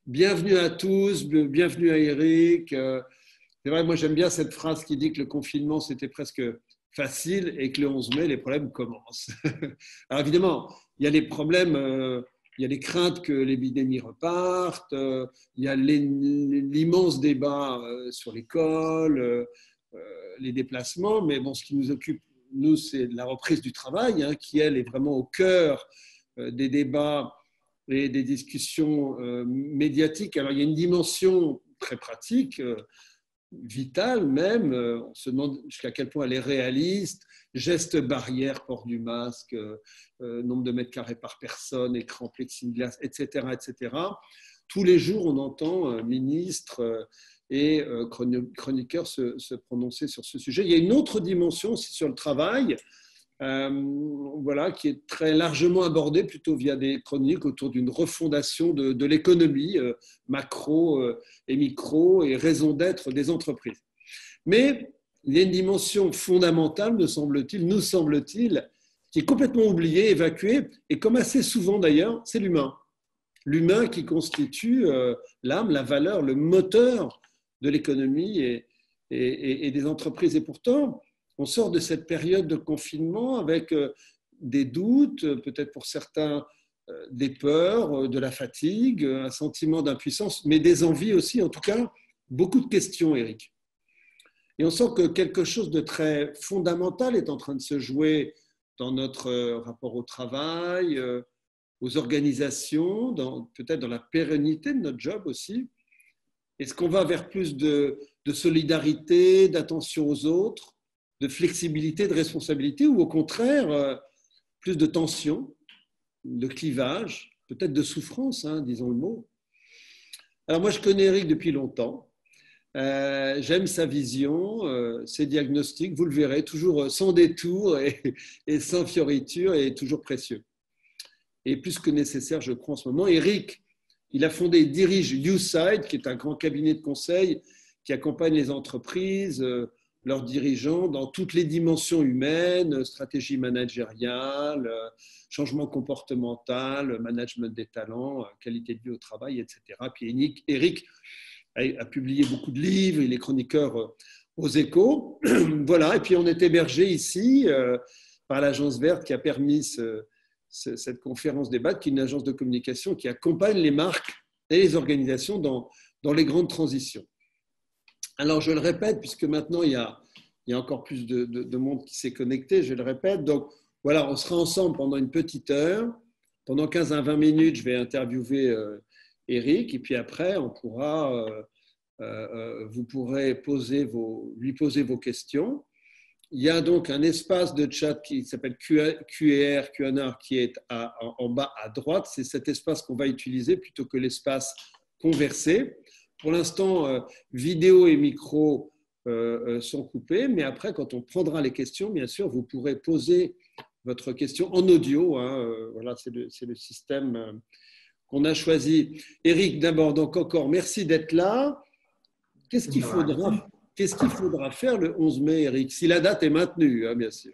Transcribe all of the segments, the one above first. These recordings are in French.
Bienvenue à tous, bienvenue à Eric. C'est vrai, moi j'aime bien cette phrase qui dit que le confinement c'était presque facile et que le 11 mai les problèmes commencent. Alors évidemment, il y a les problèmes, il y a les craintes que l'épidémie reparte, il y a l'immense débat sur l'école, les déplacements, mais bon, ce qui nous occupe, nous, c'est la reprise du travail, hein, qui elle est vraiment au cœur des débats et des discussions médiatiques. Alors, il y a une dimension très pratique, vitale même. On se demande jusqu'à quel point elle est réaliste. Gestes barrières, port du masque, nombre de mètres carrés par personne, écran plexiglas, etc., etc. Tous les jours, on entend ministres et chroniqueurs se prononcer sur ce sujet. Il y a une autre dimension aussi sur le travail, voilà, qui est très largement abordée plutôt via des chroniques autour d'une refondation de l'économie macro et micro et raison d'être des entreprises. Mais il y a une dimension fondamentale, nous semble-t-il, qui est complètement oubliée, évacuée, et comme assez souvent d'ailleurs, c'est l'humain. L'humain qui constitue l'âme, la valeur, le moteur de l'économie et des entreprises. Et pourtant, on sort de cette période de confinement avec des doutes, peut-être pour certains des peurs, de la fatigue, un sentiment d'impuissance, mais des envies aussi, en tout cas, beaucoup de questions, Eric. Et on sent que quelque chose de très fondamental est en train de se jouer dans notre rapport au travail, aux organisations, peut-être dans la pérennité de notre job aussi. Est-ce qu'on va vers plus de solidarité, d'attention aux autres, de flexibilité, de responsabilité, ou au contraire, plus de tension, de clivage, peut-être de souffrance, hein, disons le mot. Alors moi, je connais Eric depuis longtemps. J'aime sa vision, ses diagnostics, vous le verrez, toujours sans détour et sans fioriture et toujours précieux. Et plus que nécessaire, je crois, en ce moment. Eric, il a fondé et dirige YouSide, qui est un grand cabinet de conseil qui accompagne les entreprises, leurs dirigeants dans toutes les dimensions humaines, stratégie managériale, changement comportemental, management des talents, qualité de vie au travail, etc. Puis Eric a publié beaucoup de livres, il est chroniqueur aux Échos. Voilà, et puis on est hébergé ici par l'Agence Verte qui a permis cette conférence débat, qui est une agence de communication qui accompagne les marques et les organisations dans les grandes transitions. Alors, je le répète, puisque maintenant, il y a encore plus de monde qui s'est connecté, je le répète. Donc, voilà, on sera ensemble pendant une petite heure. Pendant 15 à 20 minutes, je vais interviewer Eric, et puis après, vous pourrez lui poser vos questions. Il y a donc un espace de chat qui s'appelle Q&R, qui est en bas à droite. C'est cet espace qu'on va utiliser plutôt que l'espace conversé. Pour l'instant, vidéo et micro sont coupés, mais après, quand on prendra les questions, bien sûr, vous pourrez poser votre question en audio. Hein, voilà, c'est le système qu'on a choisi. Eric, d'abord, donc encore, merci d'être là. Qu'est-ce qu'il faudra faire le 11 mai, Eric, si la date est maintenue, hein, bien sûr?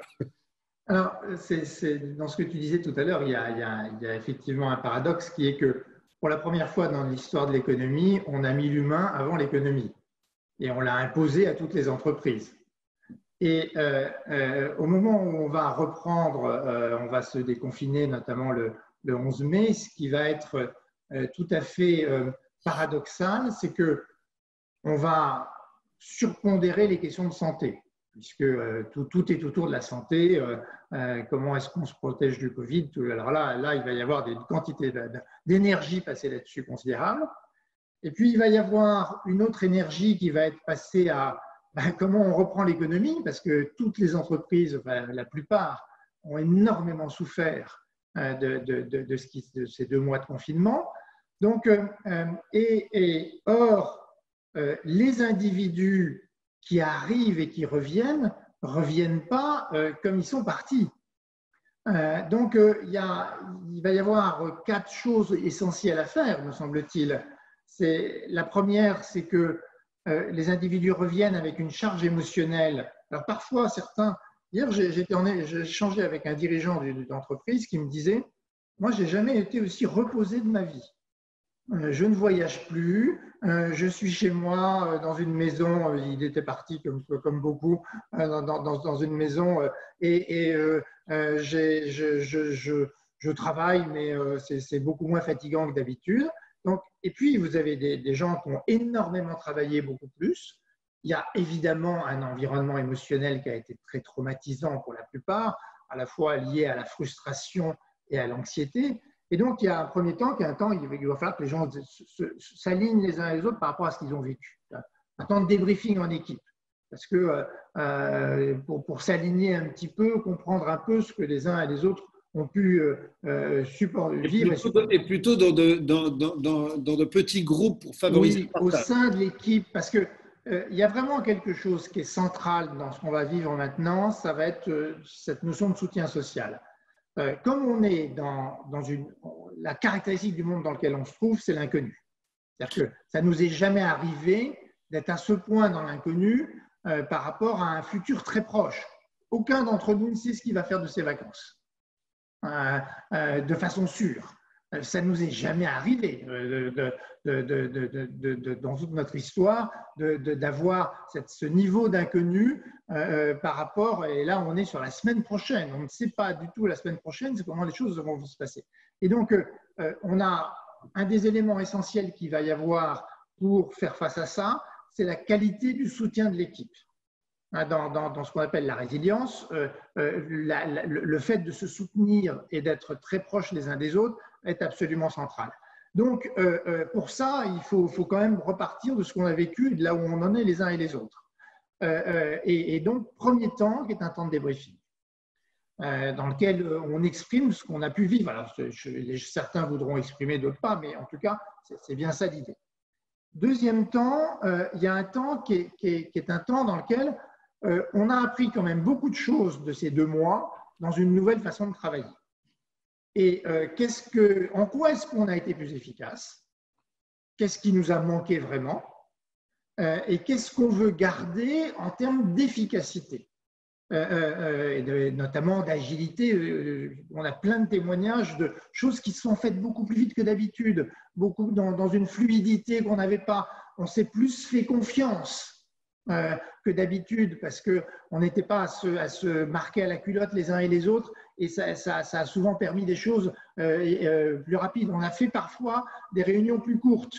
Alors, dans ce que tu disais tout à l'heure, il y a effectivement un paradoxe qui est que pour la première fois dans l'histoire de l'économie, on a mis l'humain avant l'économie et on l'a imposé à toutes les entreprises. Et au moment où on va reprendre, on va se déconfiner, notamment le 11 mai, ce qui va être tout à fait paradoxal, c'est qu'on va surpondérer les questions de santé, puisque tout est autour de la santé. Comment est-ce qu'on se protège du Covid? Alors là, il va y avoir des quantités d'énergie passée là-dessus considérables. Et puis, il va y avoir une autre énergie qui va être passée à comment on reprend l'économie, parce que toutes les entreprises, enfin, la plupart, ont énormément souffert de ces 2 mois de confinement. Donc, or, les individus qui arrivent et qui reviennent pas comme ils sont partis. Donc, il va y avoir 4 choses essentielles à faire, me semble-t-il. La première, c'est que les individus reviennent avec une charge émotionnelle. Alors, parfois, certains… Hier, j'ai échangé avec un dirigeant d'entreprise qui me disait « Moi, je n'ai jamais été aussi reposé de ma vie. » je ne voyage plus, je suis chez moi dans une maison, il était parti comme beaucoup, dans une maison et je travaille, mais c'est beaucoup moins fatigant que d'habitude. Donc, et puis, vous avez des gens qui ont énormément travaillé, beaucoup plus. Il y a évidemment un environnement émotionnel qui a été très traumatisant pour la plupart, à la fois lié à la frustration et à l'anxiété. Et donc, il y a un premier temps, qui est un temps, il va falloir que les gens s'alignent les uns les autres par rapport à ce qu'ils ont vécu. Un temps de débriefing en équipe. Parce que pour s'aligner un petit peu, comprendre un peu ce que les uns et les autres ont pu vivre. Et plutôt dans de petits groupes pour favoriser le partage. Au sein de l'équipe, parce que il y a vraiment quelque chose qui est central dans ce qu'on va vivre maintenant, ça va être cette notion de soutien social. Comme on est la caractéristique du monde dans lequel on se trouve, c'est l'inconnu. C'est-à-dire que ça ne nous est jamais arrivé d'être à ce point dans l'inconnu par rapport à un futur très proche. Aucun d'entre nous ne sait ce qu'il va faire de ses vacances, de façon sûre. Ça ne nous est jamais arrivé dans toute notre histoire d'avoir ce niveau d'inconnu par rapport, et là on est sur la semaine prochaine, on ne sait pas du tout la semaine prochaine, c'est comment les choses vont se passer. Et donc on a un des éléments essentiels qu'il va y avoir pour faire face à ça, c'est la qualité du soutien de l'équipe. Dans ce qu'on appelle la résilience, le fait de se soutenir et d'être très proches les uns des autres est absolument central. Donc, pour ça, il faut quand même repartir de ce qu'on a vécu et de là où on en est les uns et les autres. Et donc, premier temps, qui est un temps de débriefing, dans lequel on exprime ce qu'on a pu vivre. Alors, certains voudront exprimer, d'autres pas, mais en tout cas, c'est bien ça l'idée. Deuxième temps, il y a un temps qui est un temps dans lequel on a appris quand même beaucoup de choses de ces 2 mois dans une nouvelle façon de travailler. Et en quoi est-ce qu'on a été plus efficace? Qu'est-ce qui nous a manqué vraiment? Et qu'est-ce qu'on veut garder en termes d'efficacité, notamment d'agilité? On a plein de témoignages de choses qui se sont faites beaucoup plus vite que d'habitude, beaucoup dans une fluidité qu'on n'avait pas. On s'est plus fait confiance que d'habitude parce qu'on n'était pas à se marquer à la culotte les uns et les autres, et ça a souvent permis des choses plus rapides. On a fait parfois des réunions plus courtes.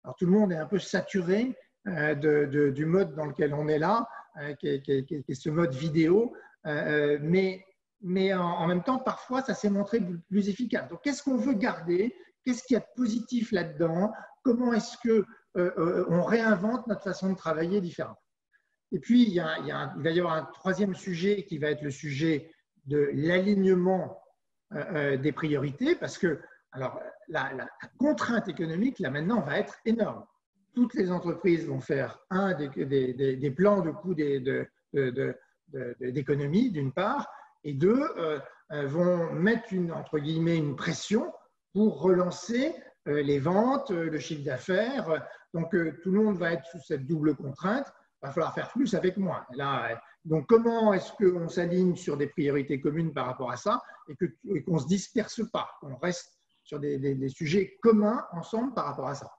Alors tout le monde est un peu saturé du mode dans lequel on est là, qui est ce mode vidéo, mais en même temps, parfois, ça s'est montré plus efficace. Donc, qu'est-ce qu'on veut garder? Qu'est-ce qu'il y a de positif là-dedans? Comment est-ce qu'on réinvente notre façon de travailler différemment? Et puis, il va y avoir un troisième sujet qui va être le sujet de l'alignement des priorités, parce que alors, la contrainte économique, là maintenant, va être énorme. Toutes les entreprises vont faire des plans de coûts d'économie, d'une part, et deux, vont mettre entre guillemets une pression pour relancer les ventes, le chiffre d'affaires. Donc, tout le monde va être sous cette double contrainte. Il va falloir faire plus avec moins. Donc, comment est-ce qu'on s'aligne sur des priorités communes par rapport à ça et qu'on ne se disperse pas, qu'on reste sur des sujets communs ensemble par rapport à ça?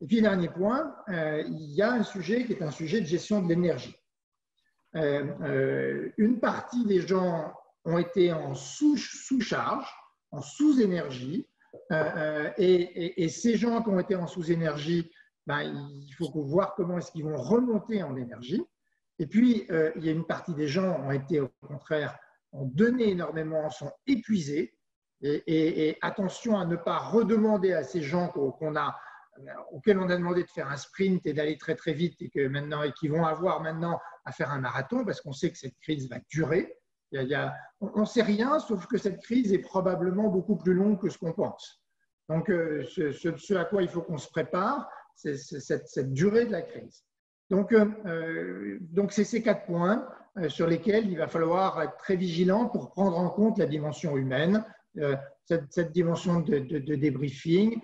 Et puis, dernier point, il y a un sujet qui est un sujet de gestion de l'énergie. Une partie des gens ont été en sous-charge, en sous-énergie, et ces gens qui ont été en sous-énergie, il faut voir comment est-ce qu'ils vont remonter en énergie. Et puis, il y a une partie des gens ont été, au contraire, ont donné énormément, sont épuisés. Et attention à ne pas redemander à ces gens auxquels on a demandé de faire un sprint et d'aller très très vite et qui vont avoir maintenant à faire un marathon, parce qu'on sait que cette crise va durer. On ne sait rien, sauf que cette crise est probablement beaucoup plus longue que ce qu'on pense. Donc, ce à quoi il faut qu'on se prépare, c'est cette durée de la crise. Donc c'est ces 4 points sur lesquels il va falloir être très vigilant pour prendre en compte la dimension humaine, cette dimension de débriefing.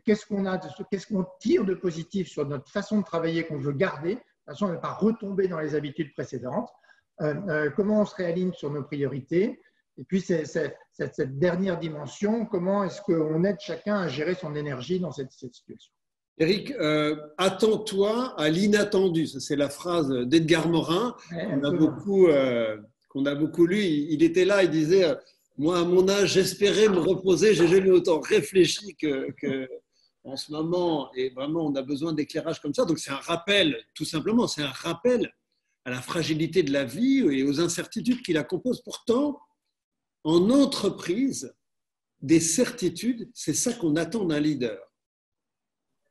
Qu'est-ce qu'on tire de positif sur notre façon de travailler qu'on veut garder, de façon à ne pas retomber dans les habitudes précédentes. Comment on se réaligne sur nos priorités, Et puis, cette dernière dimension, comment est-ce qu'on aide chacun à gérer son énergie dans cette situation? Éric, attends-toi à l'inattendu. C'est la phrase d'Edgar Morin qu'on a beaucoup lu. Il était là, il disait, moi à mon âge, j'espérais me reposer, j'ai jamais autant réfléchi que en ce moment. Et vraiment, on a besoin d'éclairage comme ça. Donc c'est un rappel, tout simplement, c'est un rappel à la fragilité de la vie et aux incertitudes qui la composent. Pourtant, en entreprise, des certitudes, c'est ça qu'on attend d'un leader.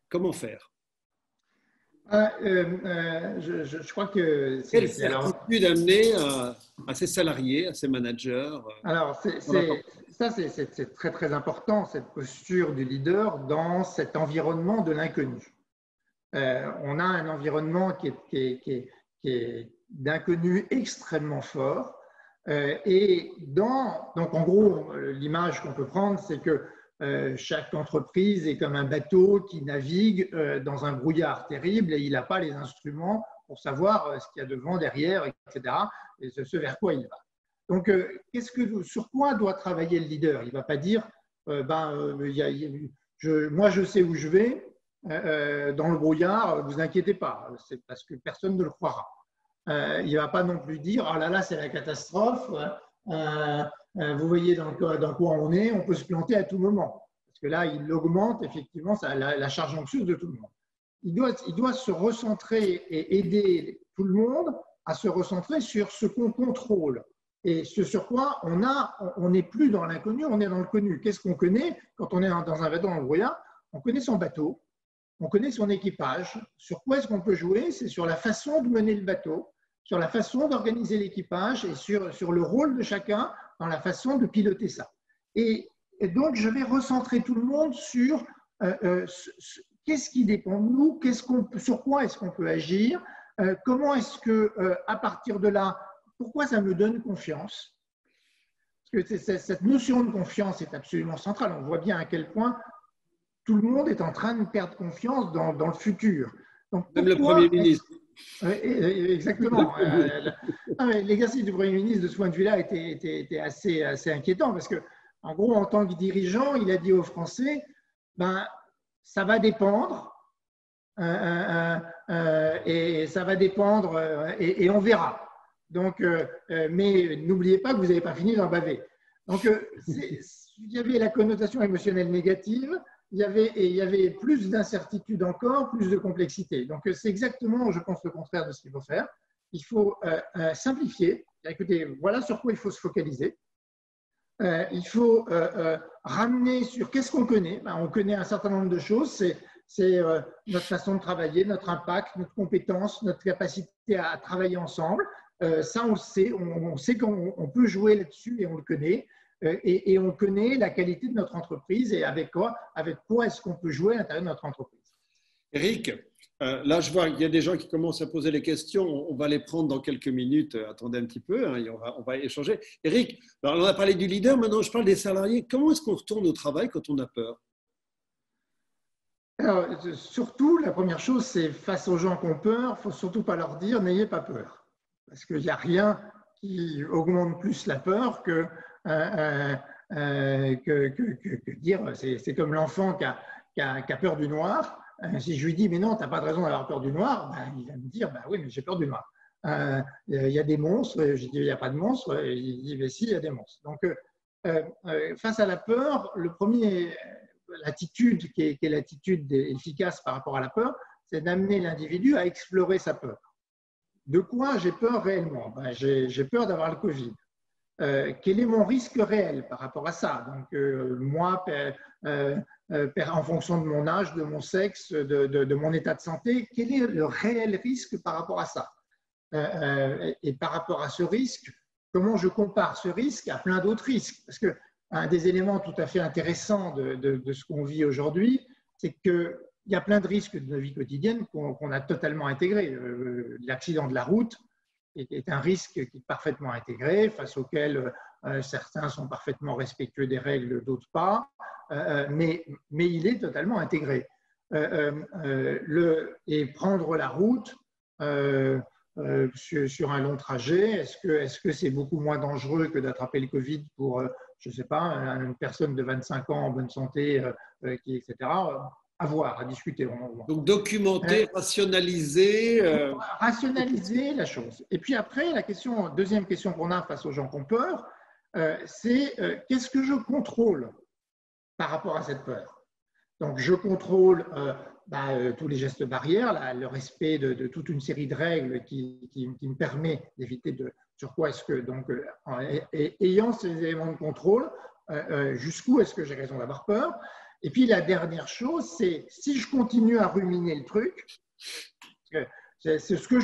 Comment faire? Je crois que Quelle certitude amener à ses salariés, à ses managers? Alors, c'est très très important, cette posture du leader dans cet environnement de l'inconnu. On a un environnement qui est d'inconnu extrêmement fort. Donc, en gros, l'image qu'on peut prendre, c'est que chaque entreprise est comme un bateau qui navigue dans un brouillard terrible et il n'a pas les instruments pour savoir ce qu'il y a devant, derrière, etc. et ce vers quoi il va. Donc, sur quoi doit travailler le leader? Il ne va pas dire moi je sais où je vais dans le brouillard, vous inquiétez pas, c'est parce que personne ne le croira. Il ne va pas non plus dire oh là là, c'est la catastrophe. Vous voyez dans quoi on est, on peut se planter à tout moment. Parce que là, il augmente effectivement la charge anxieuse de tout le monde. Il doit se recentrer et aider tout le monde à se recentrer sur ce qu'on contrôle et ce sur quoi on n'est plus dans l'inconnu, on est dans le connu. Qu'est-ce qu'on connaît quand on est dans un bateau dans le brouillard? On connaît son bateau, on connaît son équipage. Sur quoi est-ce qu'on peut jouer? C'est sur la façon de mener le bateau, sur la façon d'organiser l'équipage et sur le rôle de chacun dans la façon de piloter ça. Et donc, je vais recentrer tout le monde sur qu'est-ce qui dépend de nous, sur quoi est-ce qu'on peut agir, comment est-ce que, à partir de là, pourquoi ça me donne confiance? Parce que cette notion de confiance est absolument centrale. On voit bien à quel point tout le monde est en train de perdre confiance dans le futur. Donc, même le Premier ministre. Exactement. L'exercice du Premier ministre, de ce point de vue-là, était assez inquiétant parce que, en gros, en tant que dirigeant, il a dit aux Français, ça va dépendre et ça va dépendre et on verra. Donc, mais n'oubliez pas que vous n'avez pas fini d'en baver. Donc, il y avait la connotation émotionnelle négative. Il y avait plus d'incertitude encore, plus de complexité. Donc, c'est exactement, je pense, le contraire de ce qu'il faut faire. Il faut simplifier. Écoutez, voilà sur quoi il faut se focaliser. Il faut ramener sur qu'est-ce qu'on connaît. On connaît un certain nombre de choses. C'est notre façon de travailler, notre impact, notre compétence, notre capacité à travailler ensemble. Ça, on le sait. On sait qu'on peut jouer là-dessus et on le connaît. Et on connaît la qualité de notre entreprise et avec quoi est-ce qu'on peut jouer à l'intérieur de notre entreprise. Éric, là je vois qu'il y a des gens qui commencent à poser les questions, on va les prendre dans quelques minutes, attendez un petit peu, et on va échanger. Éric, alors on a parlé du leader, maintenant je parle des salariés. Comment est-ce qu'on retourne au travail quand on a peur? Alors, surtout, la première chose, c'est face aux gens qui ont peur, il ne faut surtout pas leur dire n'ayez pas peur. Parce qu'il n'y a rien qui augmente plus la peur que dire, c'est comme l'enfant qui a peur du noir. Si je lui dis, mais non, tu n'as pas de raison d'avoir peur du noir, il va me dire, oui, mais j'ai peur du noir. Il y a des monstres, je dis, il n'y a pas de monstres, il dit, mais si, il y a des monstres. Donc, face à la peur, l'attitude qui est l'attitude efficace par rapport à la peur, c'est d'amener l'individu à explorer sa peur. De quoi j'ai peur réellement? J'ai peur d'avoir le Covid. Quel est mon risque réel par rapport à ça? Donc, moi, en fonction de mon âge, de mon sexe, de mon état de santé, quel est le réel risque par rapport à ça? Et par rapport à ce risque, comment je compare ce risque à plein d'autres risques? Parce qu'un des éléments tout à fait intéressants de ce qu'on vit aujourd'hui, c'est qu'il y a plein de risques de nos vies quotidiennes qu'on a totalement intégrés. L'accident de la route est un risque qui est parfaitement intégré, face auquel certains sont parfaitement respectueux des règles, d'autres pas, mais il est totalement intégré. Et prendre la route, sur un long trajet? Est-ce que c'est beaucoup moins dangereux que d'attraper le Covid pour, je ne sais pas, une personne de 25 ans en bonne santé, etc. À voir, à discuter. Donc, documenter, rationaliser. Rationaliser la chose. Et puis après, deuxième question qu'on a face aux gens qui ont peur, c'est qu'est-ce que je contrôle par rapport à cette peur? Donc, je contrôle tous les gestes barrières, le respect de toute une série de règles qui me permet d'éviter sur quoi est-ce que, donc, ayant ces éléments de contrôle, jusqu'où est-ce que j'ai raison d'avoir peur? Et puis, la dernière chose, c'est si je continue à ruminer le truc, c'est ce que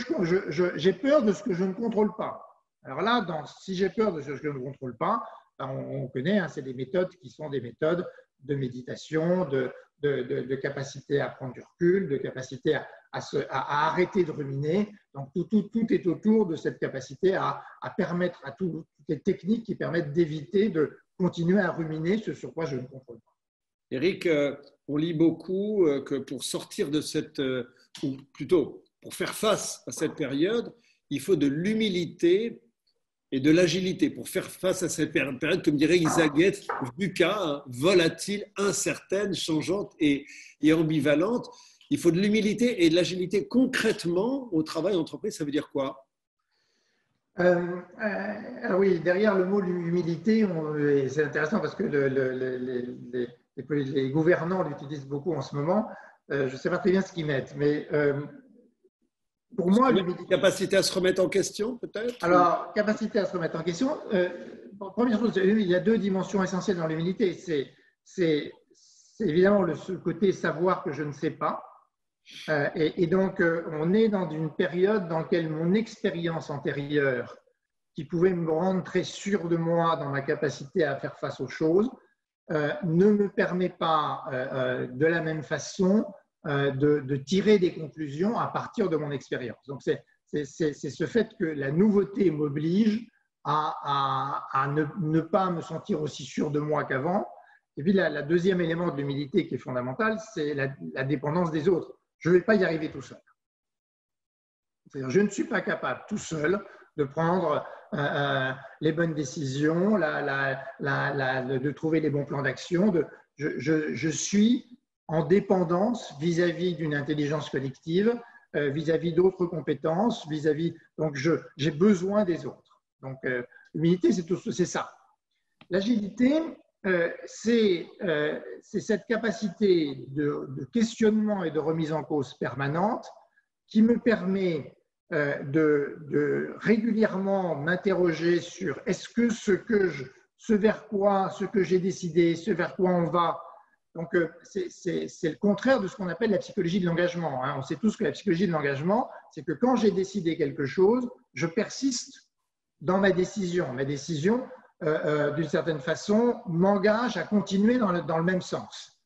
j'ai peur de ce que je ne contrôle pas. Alors là, si j'ai peur de ce que je ne contrôle pas, on connaît, hein, c'est des méthodes qui sont des méthodes de méditation, de capacité à prendre du recul, de capacité à arrêter de ruminer. Donc, tout est autour de cette capacité à permettre à toutes les techniques qui permettent d'éviter de continuer à ruminer ce sur quoi je ne contrôle pas. Éric, on lit beaucoup que pour sortir de ou plutôt pour faire face à cette période, il faut de l'humilité et de l'agilité pour faire face à cette période, comme dirait Isaac Getz, VUCA, volatile, incertaine, changeante et ambivalente. Il faut de l'humilité et de l'agilité concrètement au travail entreprise. Ça veut dire quoi? Oui, derrière le mot l'humilité, c'est intéressant parce que les gouvernants l'utilisent beaucoup en ce moment. Je ne sais pas très bien ce qu'ils mettent, mais pour moi, l'humilité… Capacité à se remettre en question, peut-être? Alors, capacité à se remettre en question. Première chose, il y a deux dimensions essentielles dans l'humilité. C'est évidemment le côté savoir que je ne sais pas. Et donc, on est dans une période dans laquelle mon expérience antérieure, qui pouvait me rendre très sûr de moi dans ma capacité à faire face aux choses, ne me permet pas de la même façon de tirer des conclusions à partir de mon expérience. Donc, c'est ce fait que la nouveauté m'oblige à ne pas me sentir aussi sûr de moi qu'avant. Et puis, le deuxième élément de l'humilité qui est fondamental, c'est la dépendance des autres. Je ne vais pas y arriver tout seul. C'est-à-dire, je ne suis pas capable tout seul de prendre les bonnes décisions, de trouver les bons plans d'action. Je suis en dépendance vis-à-vis d'une intelligence collective, vis-à-vis d'autres compétences, donc j'ai besoin des autres. Donc l'humilité, c'est ça. L'agilité, c'est cette capacité de questionnement et de remise en cause permanente qui me permet de régulièrement m'interroger sur est-ce que ce vers quoi, ce que j'ai décidé, ce vers quoi on va. Donc, c'est le contraire de ce qu'on appelle la psychologie de l'engagement. On sait tous que la psychologie de l'engagement, c'est que quand j'ai décidé quelque chose, je persiste dans ma décision. Ma décision, d'une certaine façon, m'engage à continuer dans le même sens.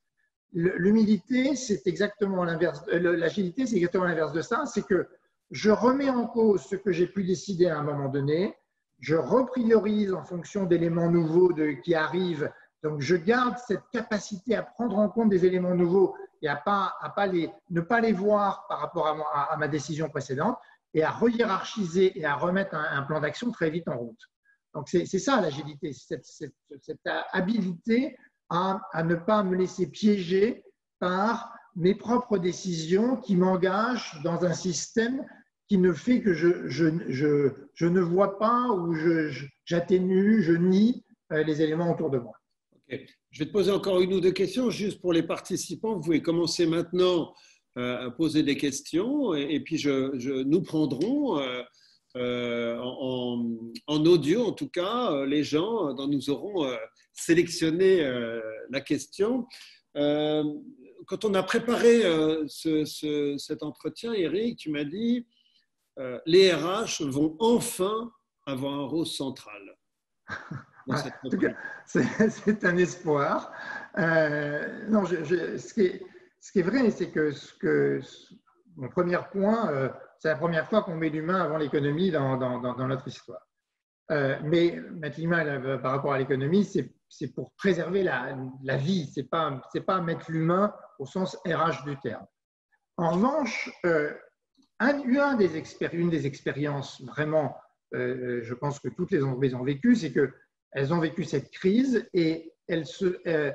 L'humilité, c'est exactement l'inverse. L'agilité, c'est exactement l'inverse de ça. C'est que je remets en cause ce que j'ai pu décider à un moment donné, je repriorise en fonction d'éléments nouveaux qui arrivent. Donc, je garde cette capacité à prendre en compte des éléments nouveaux et ne pas les voir par rapport à ma décision précédente et à rehiérarchiser et à remettre un plan d'action très vite en route. Donc, c'est ça l'agilité, cette habilité à ne pas me laisser piéger par mes propres décisions qui m'engagent dans un système qui ne fait que je ne vois pas ou j'atténue, je nie les éléments autour de moi. Okay. Je vais te poser encore une ou deux questions juste pour les participants. Vous pouvez commencer maintenant à poser des questions et puis nous prendrons en audio, en tout cas, les gens dont nous aurons sélectionné la question. Quand on a préparé cet entretien, Éric, tu m'as dit les RH vont enfin avoir un rôle central. En tout cas, c'est un espoir. Non, ce qui est vrai, c'est que mon premier point, c'est la première fois qu'on met l'humain avant l'économie dans notre histoire. Mais mettre l'humain par rapport à l'économie, c'est pour préserver la vie, c'est pas mettre l'humain au sens RH du terme. En revanche, une des expériences vraiment, je pense que toutes les entreprises ont vécu, c'est qu'elles ont vécu cette crise et ce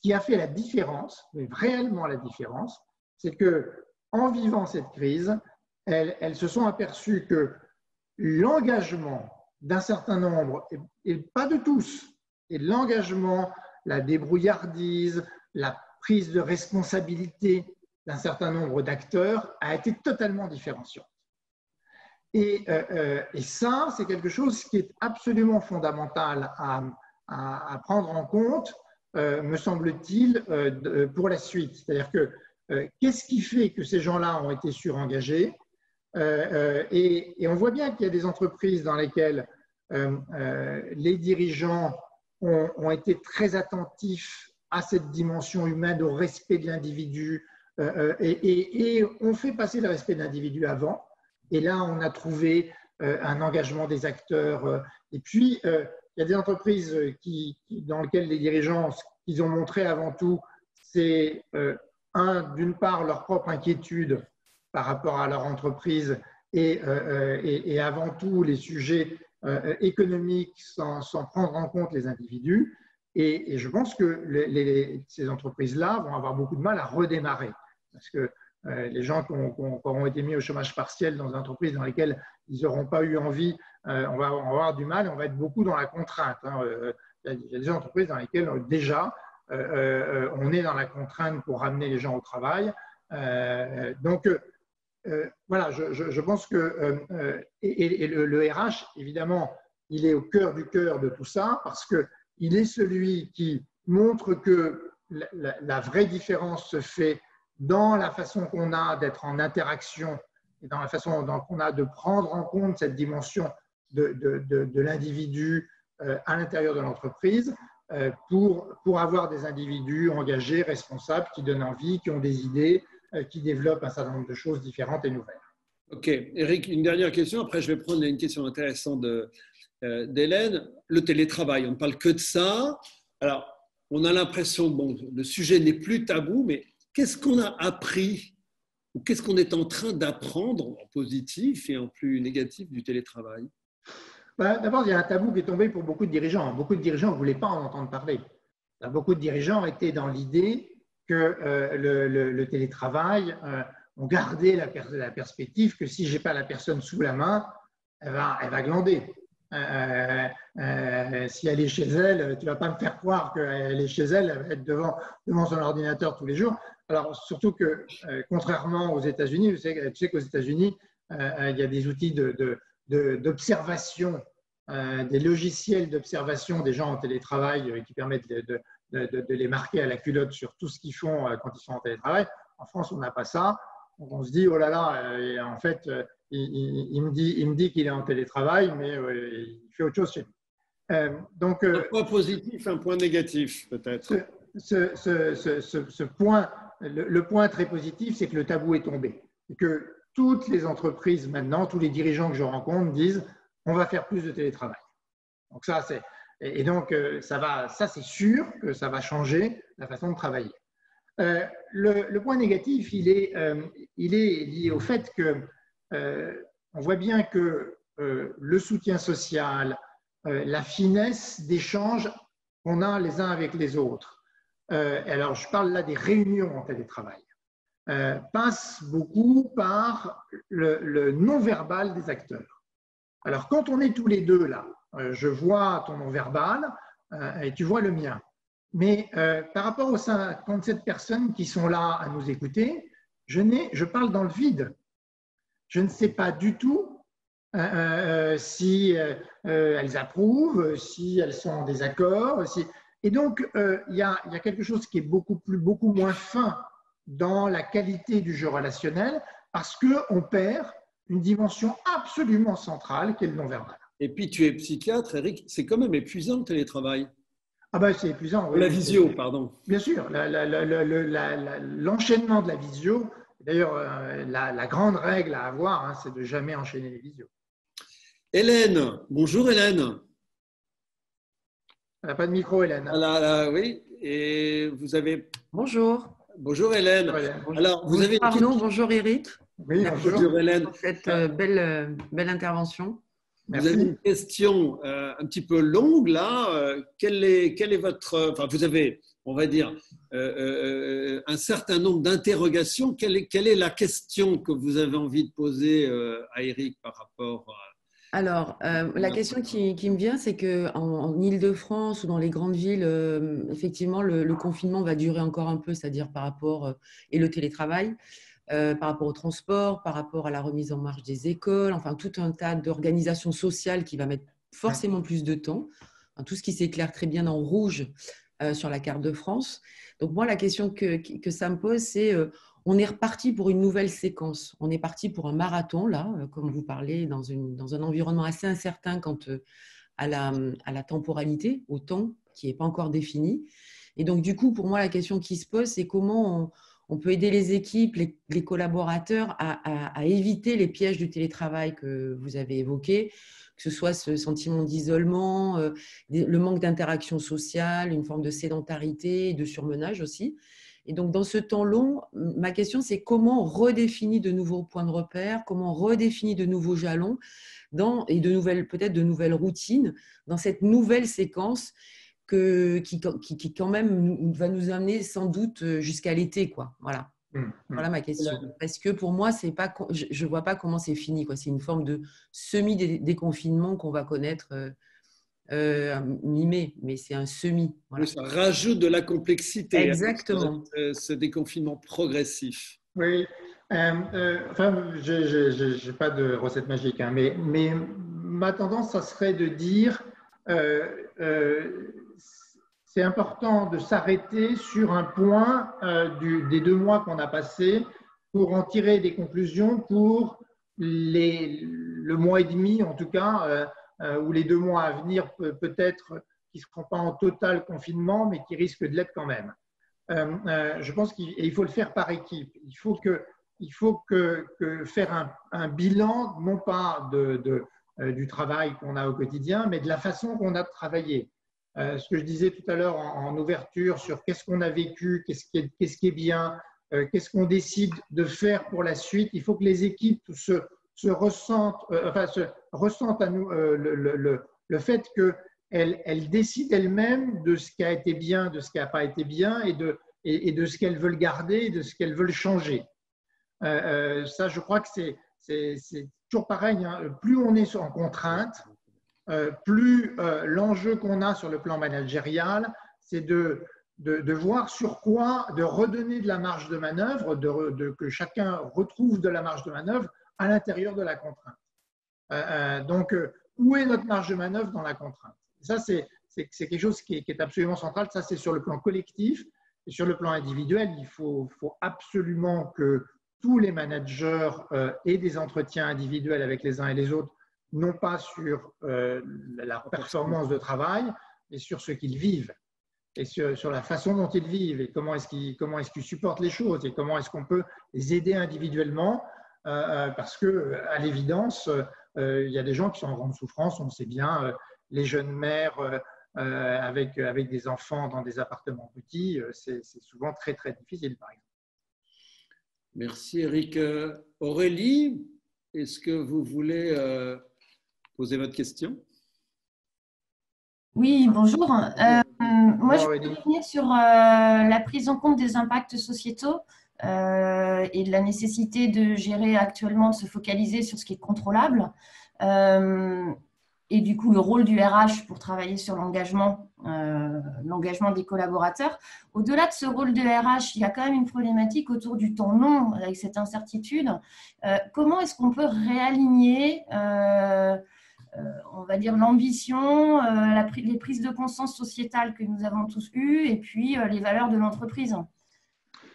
qui a fait la différence, mais réellement la différence, c'est qu'en vivant cette crise, elles se sont aperçues que l'engagement d'un certain nombre, et pas de tous, et l'engagement, la débrouillardise, la prise de responsabilité d'un certain nombre d'acteurs a été totalement différenciante. Et ça, c'est quelque chose qui est absolument fondamental à prendre en compte, me semble-t-il, pour la suite. C'est-à-dire que qu'est-ce qui fait que ces gens-là ont été surengagés? Et on voit bien qu'il y a des entreprises dans lesquelles les dirigeants ont été très attentifs à cette dimension humaine, au respect de l'individu, et on fait passer le respect de l'individu avant. Et là, on a trouvé un engagement des acteurs. Et puis, il y a des entreprises dans lesquelles les dirigeants, ce qu'ils ont montré avant tout, c'est d'une part leur propre inquiétude par rapport à leur entreprise et avant tout les sujets économiques sans prendre en compte les individus. Et je pense que ces entreprises-là vont avoir beaucoup de mal à redémarrer parce que les gens qui auront été mis au chômage partiel dans des entreprises dans lesquelles ils n'auront pas eu envie, on va avoir du mal, on va être beaucoup dans la contrainte. Il y a des entreprises dans lesquelles déjà on est dans la contrainte pour ramener les gens au travail. Donc, voilà, je pense que le RH, évidemment, il est au cœur du cœur de tout ça parce qu'il est celui qui montre que la vraie différence se fait dans la façon qu'on a d'être en interaction et dans la façon qu'on a de prendre en compte cette dimension de l'individu à l'intérieur de l'entreprise pour avoir des individus engagés, responsables, qui donnent envie, qui ont des idées, qui développent un certain nombre de choses différentes et nouvelles. Ok, Eric, une dernière question. Après, je vais prendre une question intéressante d'Hélène. Le télétravail, on ne parle que de ça. Alors, on a l'impression que le sujet n'est plus tabou, mais qu'est-ce qu'on a appris ou qu'est-ce qu'on est en train d'apprendre en positif et en plus négatif du télétravail? D'abord, il y a un tabou qui est tombé pour beaucoup de dirigeants. Beaucoup de dirigeants ne voulaient pas en entendre parler. Beaucoup de dirigeants étaient dans l'idée que le télétravail, on gardait la perspective que si je n'ai pas la personne sous la main, elle va glander. Si elle est chez elle, tu ne vas pas me faire croire qu'elle est chez elle, elle va être devant son ordinateur tous les jours. Alors, surtout que, contrairement aux États-Unis, tu sais qu'aux États-Unis, il y a des outils d'observation, des logiciels d'observation des gens en télétravail qui permettent de les marquer à la culotte sur tout ce qu'ils font quand ils sont en télétravail. En France, on n'a pas ça. Donc on se dit, oh là là, en fait, il me dit qu'il est en télétravail, mais il fait autre chose chez lui. Donc, un point positif, un point négatif, peut-être. Ce point, le point très positif, c'est que le tabou est tombé. Et que toutes les entreprises maintenant, tous les dirigeants que je rencontre disent, on va faire plus de télétravail. Donc ça, ça c'est sûr que ça va changer la façon de travailler. Le point négatif, il est lié au fait que on voit bien que le soutien social, la finesse d'échange qu'on a les uns avec les autres. Alors, je parle là des réunions en télétravail. Passe beaucoup par le non-verbal des acteurs. Alors, quand on est tous les deux là, je vois ton non-verbal et tu vois le mien. Mais par rapport aux 57 personnes qui sont là à nous écouter, je parle dans le vide. Je ne sais pas du tout si elles approuvent, si elles sont en désaccord. Et donc, il y a quelque chose qui est beaucoup moins fin dans la qualité du jeu relationnel parce qu'on perd une dimension absolument centrale qui est le non-verbal. Et puis, tu es psychiatre, Eric, c'est quand même épuisant le télétravail. Ah ben, c'est épuisant. Oui. La visio, pardon. Bien sûr, l'enchaînement de la visio. D'ailleurs, la grande règle à avoir, c'est de jamais enchaîner les visios. Hélène, bonjour Hélène. Elle n'a pas de micro, Hélène. Oui, et vous avez… Bonjour. Bonjour Hélène. Bonjour. Alors, Bonjour Arnaud, bonjour Eric. Oui, bonjour. Hélène. Pour cette belle intervention. Vous avez une question un petit peu longue là. Quelle est votre… Enfin, vous avez, on va dire, un certain nombre d'interrogations. Quelle est la question que vous avez envie de poser à Eric par rapport à… Alors, la question qui me vient, c'est qu'en Île-de-France ou dans les grandes villes, effectivement, le confinement va durer encore un peu, c'est-à-dire par rapport, et le télétravail, par rapport au transport, par rapport à la remise en marche des écoles, enfin tout un tas d'organisations sociales qui va mettre forcément plus de temps. Enfin, tout ce qui s'éclaire très bien en rouge sur la carte de France. Donc moi, la question que ça me pose, c'est on est reparti pour une nouvelle séquence. On est parti pour un marathon, là, comme vous parlez, dans un environnement assez incertain quant à la temporalité, au temps qui n'est pas encore défini. Et donc, du coup, pour moi, la question qui se pose, c'est comment on peut aider les équipes, les collaborateurs à éviter les pièges du télétravail que vous avez évoqués, que ce soit ce sentiment d'isolement, le manque d'interaction sociale, une forme de sédentarité, de surmenage aussi. Et donc, dans ce temps long, ma question, c'est comment on redéfinit de nouveaux points de repère, comment on redéfinit de nouveaux jalons et peut-être de nouvelles routines dans cette nouvelle séquence qui quand même va nous amener sans doute jusqu'à l'été, quoi. Voilà. Voilà ma question. Parce que pour moi, je ne vois pas comment c'est fini, quoi. C'est une forme de semi-déconfinement qu'on va connaître mi-mai, mais c'est un semi. Voilà. Ça rajoute de la complexité. Exactement. Ce déconfinement progressif. Oui. Enfin, je n'ai pas de recette magique, hein, mais ma tendance, ça serait de dire c'est important de s'arrêter sur un point des 2 mois qu'on a passés pour en tirer des conclusions pour le mois et demi, en tout cas, ou les 2 mois à venir, peut-être, qui ne seront pas en total confinement, mais qui risquent de l'être quand même. Je pense qu'il faut le faire par équipe. Il faut que faire un bilan, non pas du travail qu'on a au quotidien, mais de la façon qu'on a de travailler. Ce que je disais tout à l'heure en ouverture sur qu'est-ce qu'on a vécu, qu'est-ce qui est bien, qu'est-ce qu'on décide de faire pour la suite. Il faut que les équipes se ressentent à nous le fait qu'elles décident elles-mêmes de ce qui a été bien, de ce qui n'a pas été bien et de ce qu'elles veulent garder et de ce qu'elles veulent changer. Ça, je crois que c'est toujours pareil, hein. Plus on est en contrainte, plus l'enjeu qu'on a sur le plan managérial, c'est de voir sur quoi, de redonner de la marge de manœuvre, que chacun retrouve de la marge de manœuvre à l'intérieur de la contrainte. Donc, où est notre marge de manœuvre dans la contrainte? Ça, c'est quelque chose qui est absolument central. Ça, c'est sur le plan collectif. Et sur le plan individuel, il faut absolument que tous les managers aient des entretiens individuels avec les uns et les autres, non pas sur la performance de travail, mais sur ce qu'ils vivent et sur la façon dont ils vivent et comment est-ce qu'ils supportent les choses et comment est-ce qu'on peut les aider individuellement parce qu'à l'évidence, il y a des gens qui sont en grande souffrance, on le sait bien, les jeunes mères avec des enfants dans des appartements petits, c'est souvent très, très difficile, par exemple. Merci Eric. Aurélie, est-ce que vous voulez poser votre question? Oui, bonjour. Moi, je voulais revenir sur la prise en compte des impacts sociétaux et de la nécessité de gérer actuellement, de se focaliser sur ce qui est contrôlable. Et du coup, le rôle du RH pour travailler sur l'engagement des collaborateurs. Au-delà de ce rôle de RH, il y a quand même une problématique autour du temps long, avec cette incertitude. Comment est-ce qu'on peut réaligner on va dire l'ambition, les prises de conscience sociétales que nous avons tous eues et puis les valeurs de l'entreprise?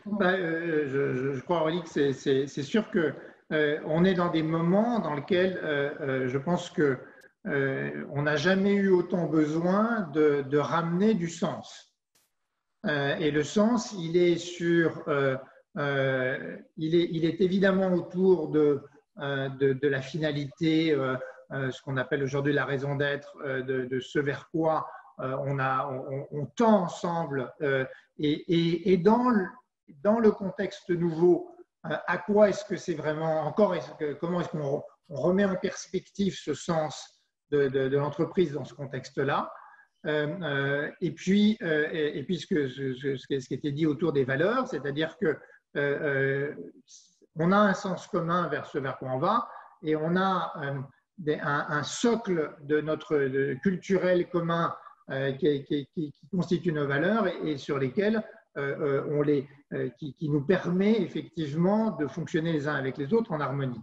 Je crois, Aurélie, que c'est sûr qu'on est dans des moments dans lesquels je pense qu'on n'a jamais eu autant besoin de ramener du sens. Et le sens, il est évidemment autour de la finalité, ce qu'on appelle aujourd'hui la raison d'être, de ce vers quoi on tend ensemble. Et dans le contexte nouveau à quoi est-ce que c'est vraiment encore, comment est-ce qu'on remet en perspective ce sens de l'entreprise dans ce contexte-là. Et puis ce qui était dit autour des valeurs, c'est-à-dire que on a un sens commun vers ce vers quoi on va, et on a un socle de notre culturel commun qui constitue nos valeurs et sur lesquels qui nous permet effectivement de fonctionner les uns avec les autres en harmonie.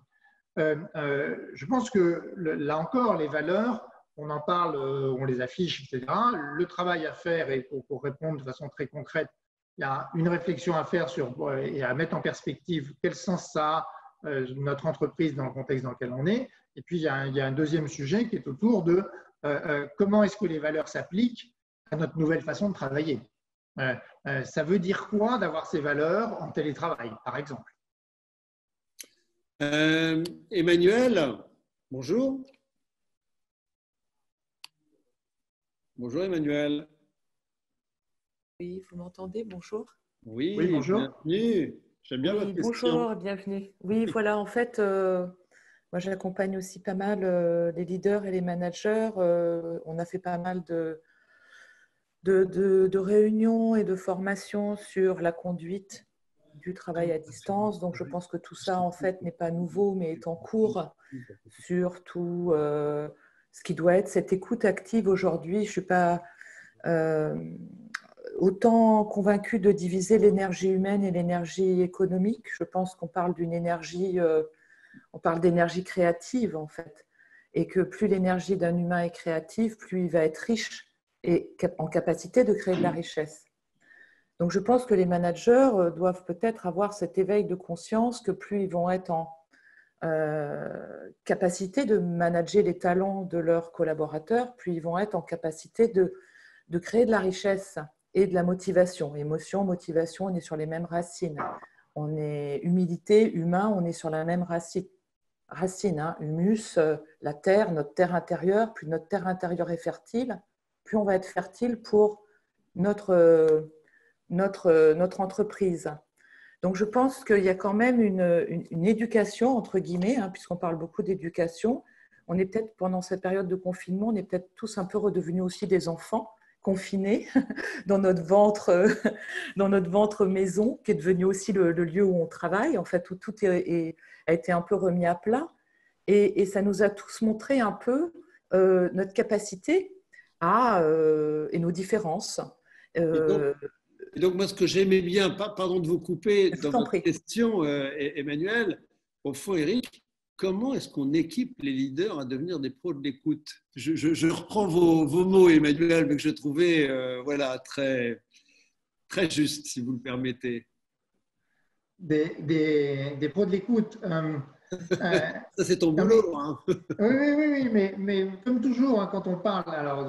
Je pense que là encore, les valeurs, on en parle, on les affiche, etc. Le travail à faire, et pour répondre de façon très concrète, il y a une réflexion à faire et à mettre en perspective quel sens ça a notre entreprise dans le contexte dans lequel on est. Et puis, il y a un deuxième sujet qui est autour de comment est-ce que les valeurs s'appliquent à notre nouvelle façon de travailler. Ça veut dire quoi d'avoir ces valeurs en télétravail, par exemple? Emmanuel, bonjour. Bonjour Emmanuel. Oui, vous m'entendez? Bonjour. Oui, bonjour. Bienvenue. J'aime bien votre question. Bonjour, bienvenue. Oui, voilà, en fait, moi j'accompagne aussi pas mal les leaders et les managers. On a fait pas mal de réunions et de formations sur la conduite du travail à distance. Donc, je pense que tout ça, en fait, n'est pas nouveau, mais est en cours sur tout ce qui doit être cette écoute active aujourd'hui. Je ne suis pas autant convaincue de diviser l'énergie humaine et l'énergie économique. Je pense qu'on parle d'une énergie, on parle d'énergie créative, en fait. Et que plus l'énergie d'un humain est créative, plus il va être riche et en capacité de créer de la richesse. Donc, je pense que les managers doivent peut-être avoir cet éveil de conscience que plus ils vont être en capacité de manager les talents de leurs collaborateurs, plus ils vont être en capacité de créer de la richesse et de la motivation. Émotion, motivation, on est sur les mêmes racines. On est humilité, humain, on est sur la même racine, hein. Humus, la terre, notre terre intérieure. Plus notre terre intérieure est fertile, plus on va être fertile pour notre entreprise. Donc, je pense qu'il y a quand même une éducation, entre guillemets, hein, puisqu'on parle beaucoup d'éducation. On est peut-être, pendant cette période de confinement, on est peut-être tous un peu redevenus aussi des enfants confinés dans notre ventre maison, qui est devenu aussi le lieu où on travaille, en fait, où tout a été un peu remis à plat. Et ça nous a tous montré un peu notre capacité et nos différences. Et donc, moi, ce que j'aimais bien, pardon de vous couper dans votre question, Emmanuel, au fond, Eric, comment est-ce qu'on équipe les leaders à devenir des pros de l'écoute? Je reprends vos mots, Emmanuel, mais que je trouvais très, très juste, si vous le permettez. Des pros de l'écoute. Ça, c'est ton boulot. Hein. Oui, mais comme toujours, hein, quand on parle, alors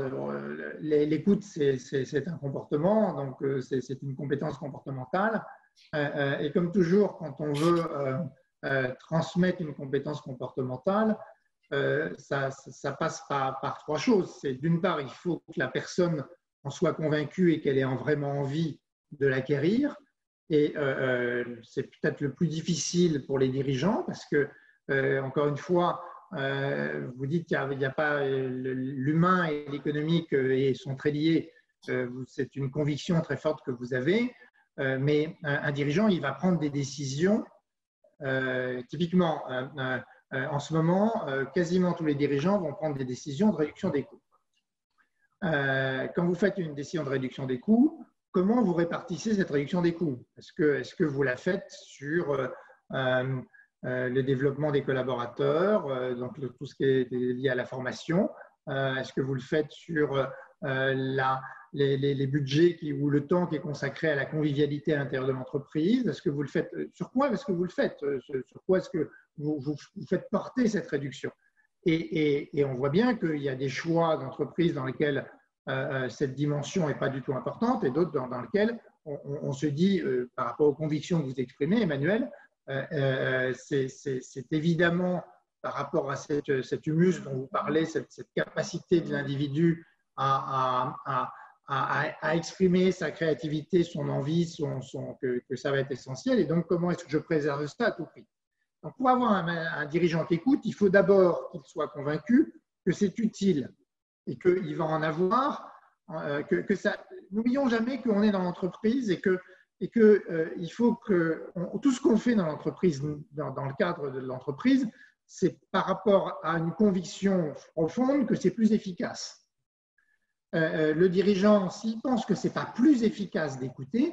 l'écoute, c'est un comportement, donc c'est une compétence comportementale. Et comme toujours, quand on veut transmettre une compétence comportementale, ça passe par trois choses. C'est d'une part, il faut que la personne en soit convaincue et qu'elle ait vraiment envie de l'acquérir. Et c'est peut-être le plus difficile pour les dirigeants parce que, encore une fois, vous dites qu'il n'y a pas l'humain et l'économique sont très liés. C'est une conviction très forte que vous avez. Mais un dirigeant, il va prendre des décisions. Typiquement, en ce moment, quasiment tous les dirigeants vont prendre des décisions de réduction des coûts. Quand vous faites une décision de réduction des coûts, comment vous répartissez cette réduction des coûts? Est-ce que vous la faites sur le développement des collaborateurs, donc tout ce qui est lié à la formation? Est-ce que vous le faites sur les budgets ou le temps qui est consacré à la convivialité à l'intérieur de l'entreprise? Est-ce que vous le faites? Sur quoi est-ce que vous le faites? Sur quoi est-ce que vous faites porter cette réduction? Et on voit bien qu'il y a des choix d'entreprise dans lesquels cette dimension n'est pas du tout importante et d'autres dans lesquels on se dit, par rapport aux convictions que vous exprimez, Emmanuel, c'est évidemment par rapport à cet humus dont vous parlez, cette capacité de l'individu à à exprimer sa créativité, son envie, que ça va être essentiel. Et donc, comment est-ce que je préserve ça à tout prix? Donc, pour avoir un dirigeant qui écoute, il faut d'abord qu'il soit convaincu que c'est utile et qu'il va en avoir, que ça. N'oublions jamais qu'on est dans l'entreprise et que il faut que tout ce qu'on fait dans l'entreprise, dans le cadre de l'entreprise, c'est par rapport à une conviction profonde que c'est plus efficace. Le dirigeant, s'il pense que ce n'est pas plus efficace d'écouter,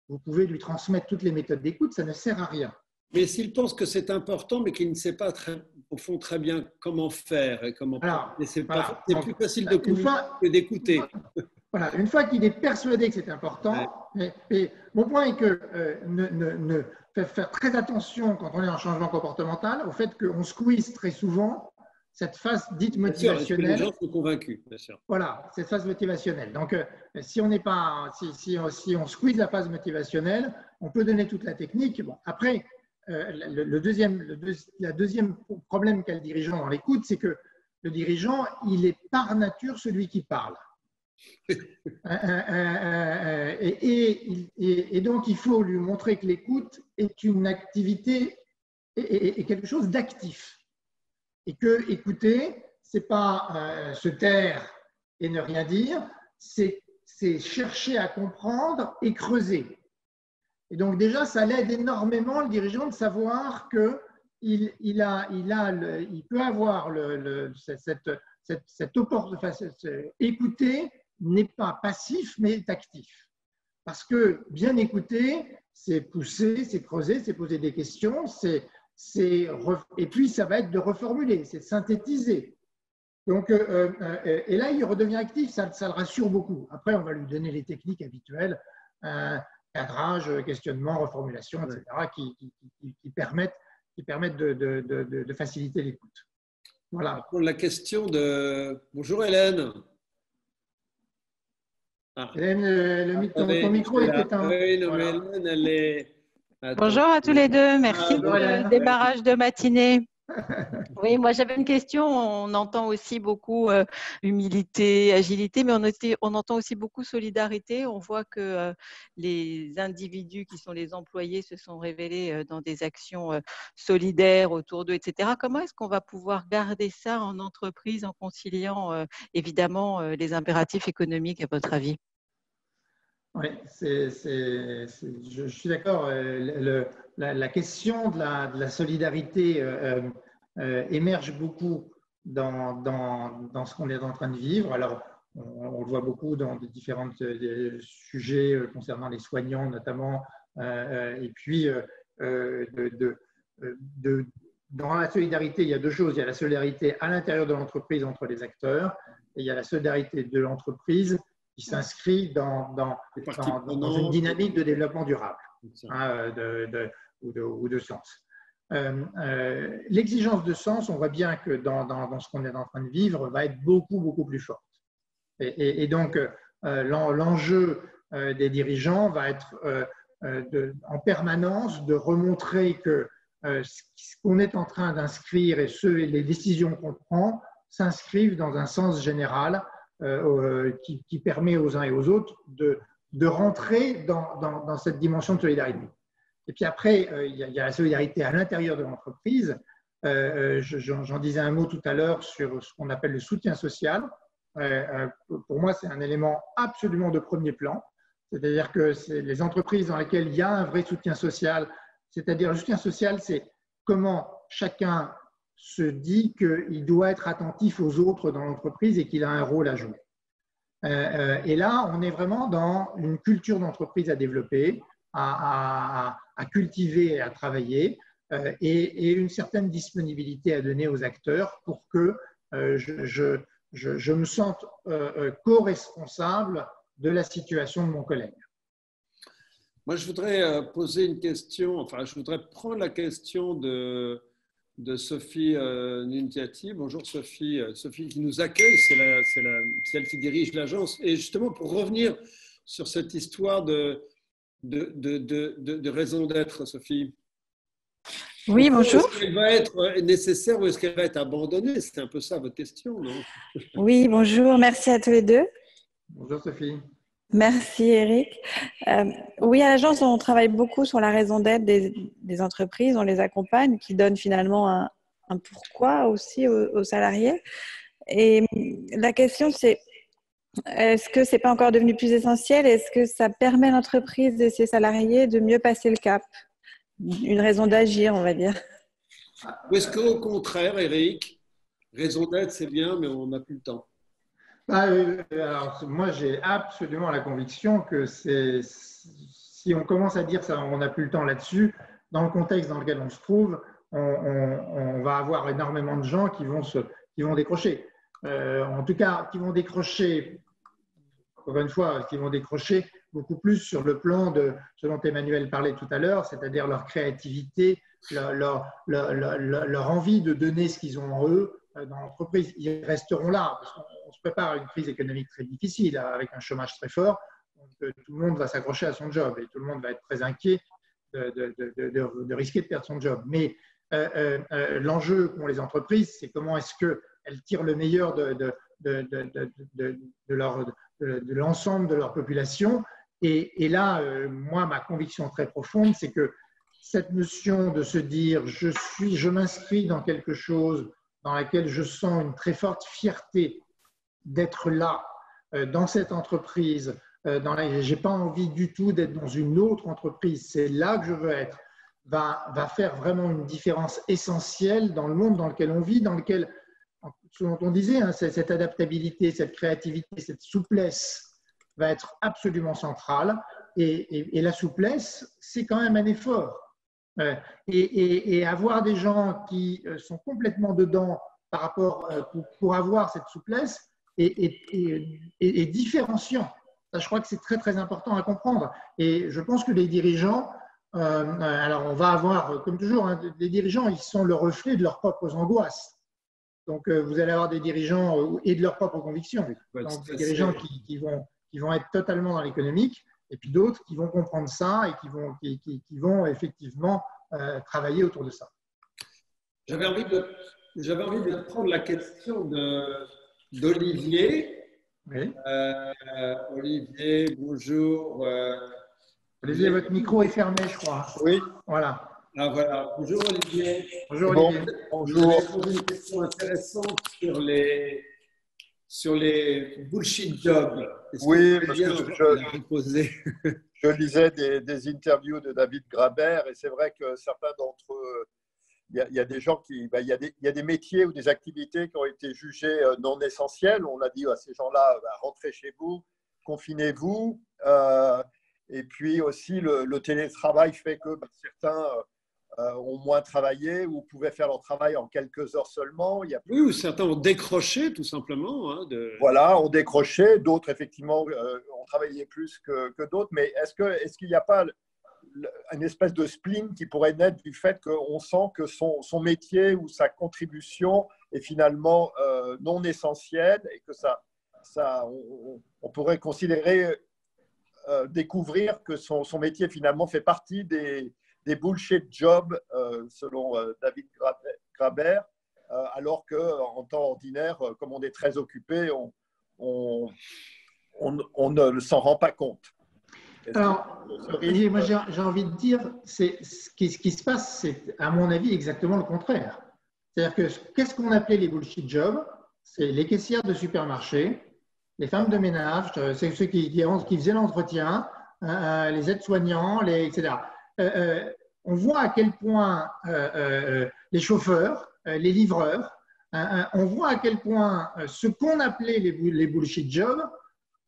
vous pouvez lui transmettre toutes les méthodes d'écoute, ça ne sert à rien. Mais s'il pense que c'est important, mais qu'il ne sait pas au fond très bien comment faire et comment. C'est plus facile de communiquer que d'écouter. Voilà, une fois qu'il est persuadé que c'est important, et mon point est que faire très attention quand on est en changement comportemental au fait qu'on squeeze très souvent cette phase dite motivationnelle. Les gens sont convaincus, bien sûr. Voilà, cette phase motivationnelle. Donc, si on on squeeze la phase motivationnelle, on peut donner toute la technique. Bon, après, le deuxième problème qu'a le dirigeant dans l'écoute, c'est que le dirigeant, il est par nature celui qui parle. Et donc, il faut lui montrer que l'écoute est une activité et quelque chose d'actif. Et que écouter, ce n'est pas se taire et ne rien dire, c'est chercher à comprendre et creuser. Et donc déjà, ça l'aide énormément le dirigeant de savoir qu'il peut avoir cette opportunité. Écouter n'est pas passif, mais est actif. Parce que bien écouter, c'est pousser, c'est creuser, c'est poser des questions, et puis ça va être de reformuler, c'est synthétiser. Donc, et là, il redevient actif, ça le rassure beaucoup. Après, on va lui donner les techniques habituelles, cadrage, questionnement, reformulation, etc., qui permettent de faciliter l'écoute. Voilà. Pour la question de… Bonjour Hélène. Hélène, ton micro est éteint. Oui, non, voilà. Mais Hélène, elle est… Attends. Bonjour à tous les deux, merci pour le démarrage de matinée. Oui, moi j'avais une question, on entend aussi beaucoup humilité, agilité, mais on entend aussi beaucoup solidarité. On voit que les individus qui sont les employés se sont révélés dans des actions solidaires autour d'eux, etc. Comment est-ce qu'on va pouvoir garder ça en entreprise en conciliant évidemment les impératifs économiques à votre avis? Oui, je suis d'accord. La question de la solidarité émerge beaucoup dans ce qu'on est en train de vivre. Alors, on le voit beaucoup dans des différents sujets concernant les soignants notamment. Et puis, dans la solidarité, il y a deux choses. Il y a la solidarité à l'intérieur de l'entreprise entre les acteurs et il y a la solidarité de l'entreprise qui s'inscrit dans une dynamique de développement durable ou de sens. L'exigence de sens, on voit bien que dans ce qu'on est en train de vivre, va être beaucoup, beaucoup plus forte. Et donc, l'enjeu des dirigeants va être en permanence de remontrer que ce qu'on est en train d'inscrire et les décisions qu'on prend s'inscrivent dans un sens général qui permet aux uns et aux autres de rentrer dans cette dimension de solidarité. Et puis après, il y a la solidarité à l'intérieur de l'entreprise. J'en disais un mot tout à l'heure sur ce qu'on appelle le soutien social. Pour moi, c'est un élément absolument de premier plan. C'est-à-dire que c'est les entreprises dans lesquelles il y a un vrai soutien social. C'est-à-dire le soutien social, c'est comment chacun se dit qu'il doit être attentif aux autres dans l'entreprise et qu'il a un rôle à jouer. Et là, on est vraiment dans une culture d'entreprise à développer, à cultiver et à travailler, et une certaine disponibilité à donner aux acteurs pour que je me sente co-responsable de la situation de mon collègue. Moi, je voudrais poser une question, enfin, je voudrais prendre la question de Sophie Nunziati. Bonjour Sophie. Sophie qui nous accueille, c'est celle qui dirige l'agence. Et justement, pour revenir sur cette histoire de raison d'être, Sophie. Oui, bonjour. Est-ce qu'elle va être nécessaire ou est-ce qu'elle va être abandonnée? C'est un peu ça votre question, non? Oui, bonjour. Merci à tous les deux. Bonjour Sophie. Merci Eric. Oui, à l'agence, on travaille beaucoup sur la raison d'être des entreprises, on les accompagne, qui donnent finalement un pourquoi aussi aux salariés. Et la question, c'est est-ce que c'est pas encore devenu plus essentiel? Est-ce que ça permet à l'entreprise et ses salariés de mieux passer le cap? Une raison d'agir, on va dire. Ou est-ce qu'au contraire, Eric, raison d'être, c'est bien, mais on n'a plus le temps? Alors, moi, j'ai absolument la conviction que si on commence à dire ça, on n'a plus le temps là-dessus, dans le contexte dans lequel on se trouve, on va avoir énormément de gens qui vont décrocher. En tout cas, qui vont décrocher, encore une fois, qui vont décrocher beaucoup plus sur le plan de ce dont Emmanuel parlait tout à l'heure, c'est-à-dire leur créativité, leur envie de donner ce qu'ils ont en eux dans l'entreprise. Ils resteront là, parce qu'on se prépare à une crise économique très difficile, avec un chômage très fort. Donc, tout le monde va s'accrocher à son job et tout le monde va être très inquiet de risquer de perdre son job. Mais l'enjeu qu'ont les entreprises, c'est comment est-ce qu'elles tirent le meilleur de l'ensemble de leur population. Et là, moi, ma conviction très profonde, c'est que cette notion de se dire je m'inscris dans quelque chose dans laquelle je sens une très forte fierté d'être là, dans cette entreprise, je n'ai pas envie du tout d'être dans une autre entreprise, c'est là que je veux être, va faire vraiment une différence essentielle dans le monde dans lequel on vit, dans lequel, ce dont on disait, hein, cette adaptabilité, cette créativité, cette souplesse va être absolument centrale. Et la souplesse, c'est quand même un effort. Et avoir des gens qui sont complètement dedans par rapport pour avoir cette souplesse est différenciant. Ça, je crois que c'est très très important à comprendre. Et je pense que les dirigeants, alors on va avoir, comme toujours, hein, les dirigeants, ils sont le reflet de leurs propres angoisses. Donc vous allez avoir des dirigeants et de leurs propres convictions. Donc des dirigeants qui vont être totalement dans l'économique. Et puis d'autres qui vont comprendre ça et qui vont effectivement travailler autour de ça. J'avais envie de prendre la question d'Olivier. Oui. Olivier, bonjour. Olivier, votre micro est fermé, je crois. Oui. Voilà. Ah, voilà. Bonjour Olivier. Bonjour Olivier. Bonjour. Vous avez posé une question intéressante sur les bullshit jobs. Oui, parce que je lisais des interviews de David Graeber et c'est vrai que certains d'entre eux, il y a des gens il y a des métiers ou des activités qui ont été jugés non essentiels. On a dit à ces gens-là, rentrez chez vous, confinez-vous. Et puis aussi, le télétravail fait que certains ont moins travaillé ou pouvaient faire leur travail en quelques heures seulement. Oui, ou certains ont décroché tout simplement. Hein, Voilà, ont décroché. D'autres, effectivement, ont travaillé plus que d'autres. Mais est-ce qu'il n'y a pas une espèce de spleen qui pourrait naître du fait qu'on sent que son métier ou sa contribution est finalement non essentielle et que on pourrait considérer, découvrir que son métier finalement fait partie des bullshit jobs, selon David Graeber, alors qu'en temps ordinaire, comme on est très occupé, on ne s'en rend pas compte. Alors, Olivier, moi j'ai envie de dire, ce qui se passe, c'est à mon avis exactement le contraire. C'est-à-dire que qu'est-ce qu'on appelait les bullshit jobs? C'est les caissières de supermarché, les femmes de ménage, c'est ceux qui faisaient l'entretien, les aides-soignants, etc. On voit à quel point les chauffeurs, les livreurs, on voit à quel point ce qu'on appelait les bullshit jobs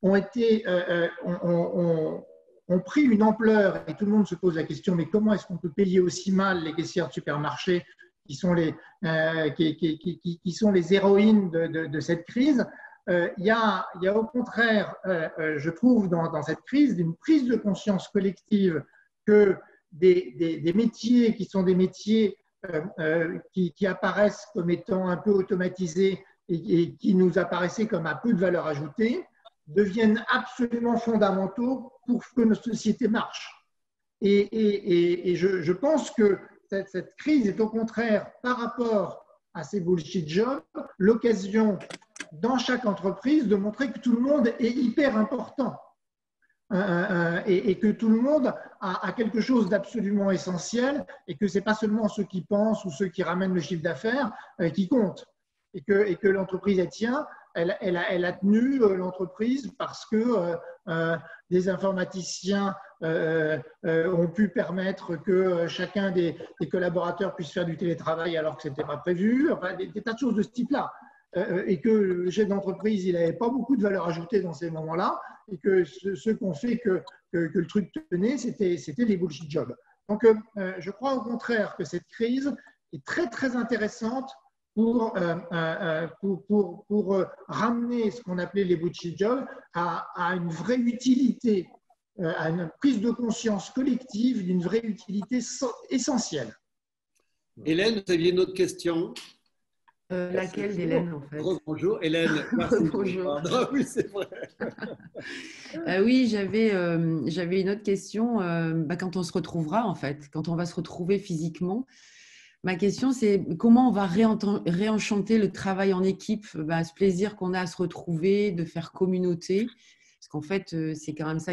ont pris une ampleur et tout le monde se pose la question, mais comment est-ce qu'on peut payer aussi mal les caissières de supermarché qui sont les héroïnes de cette crise? Il y a au contraire, je trouve, dans cette crise, une prise de conscience collective que des métiers qui sont des métiers qui apparaissent comme étant un peu automatisés et qui nous apparaissaient comme un peu de valeur ajoutée, deviennent absolument fondamentaux pour que notre société marche. Et je pense que cette crise est au contraire, par rapport à ces bullshit jobs, l'occasion dans chaque entreprise de montrer que tout le monde est hyper important. et que tout le monde a quelque chose d'absolument essentiel et que ce n'est pas seulement ceux qui pensent ou ceux qui ramènent le chiffre d'affaires qui comptent. Et que l'entreprise, elle tient, elle a tenu l'entreprise parce que des informaticiens ont pu permettre que chacun des collaborateurs puisse faire du télétravail alors que ce n'était pas prévu, enfin, des tas de choses de ce type-là. Et que le chef d'entreprise, il n'avait pas beaucoup de valeur ajoutée dans ces moments-là, et que ce qu'on fait que le truc tenait, c'était les bullshit jobs. Donc, je crois au contraire que cette crise est très, très intéressante pour ramener ce qu'on appelait les bullshit jobs à une vraie utilité, à une prise de conscience collective d'une vraie utilité essentielle. Hélène, vous aviez une autre question? Laquelle d'Hélène, en fait? Bonjour, Hélène. Bonjour. Oui, c'est vrai. Oui, j'avais une autre question. Quand on se retrouvera, en fait, quand on va se retrouver physiquement, ma question, c'est comment on va réenchanter le travail en équipe, ce plaisir qu'on a à se retrouver, de faire communauté. Parce qu'en fait, c'est quand même ça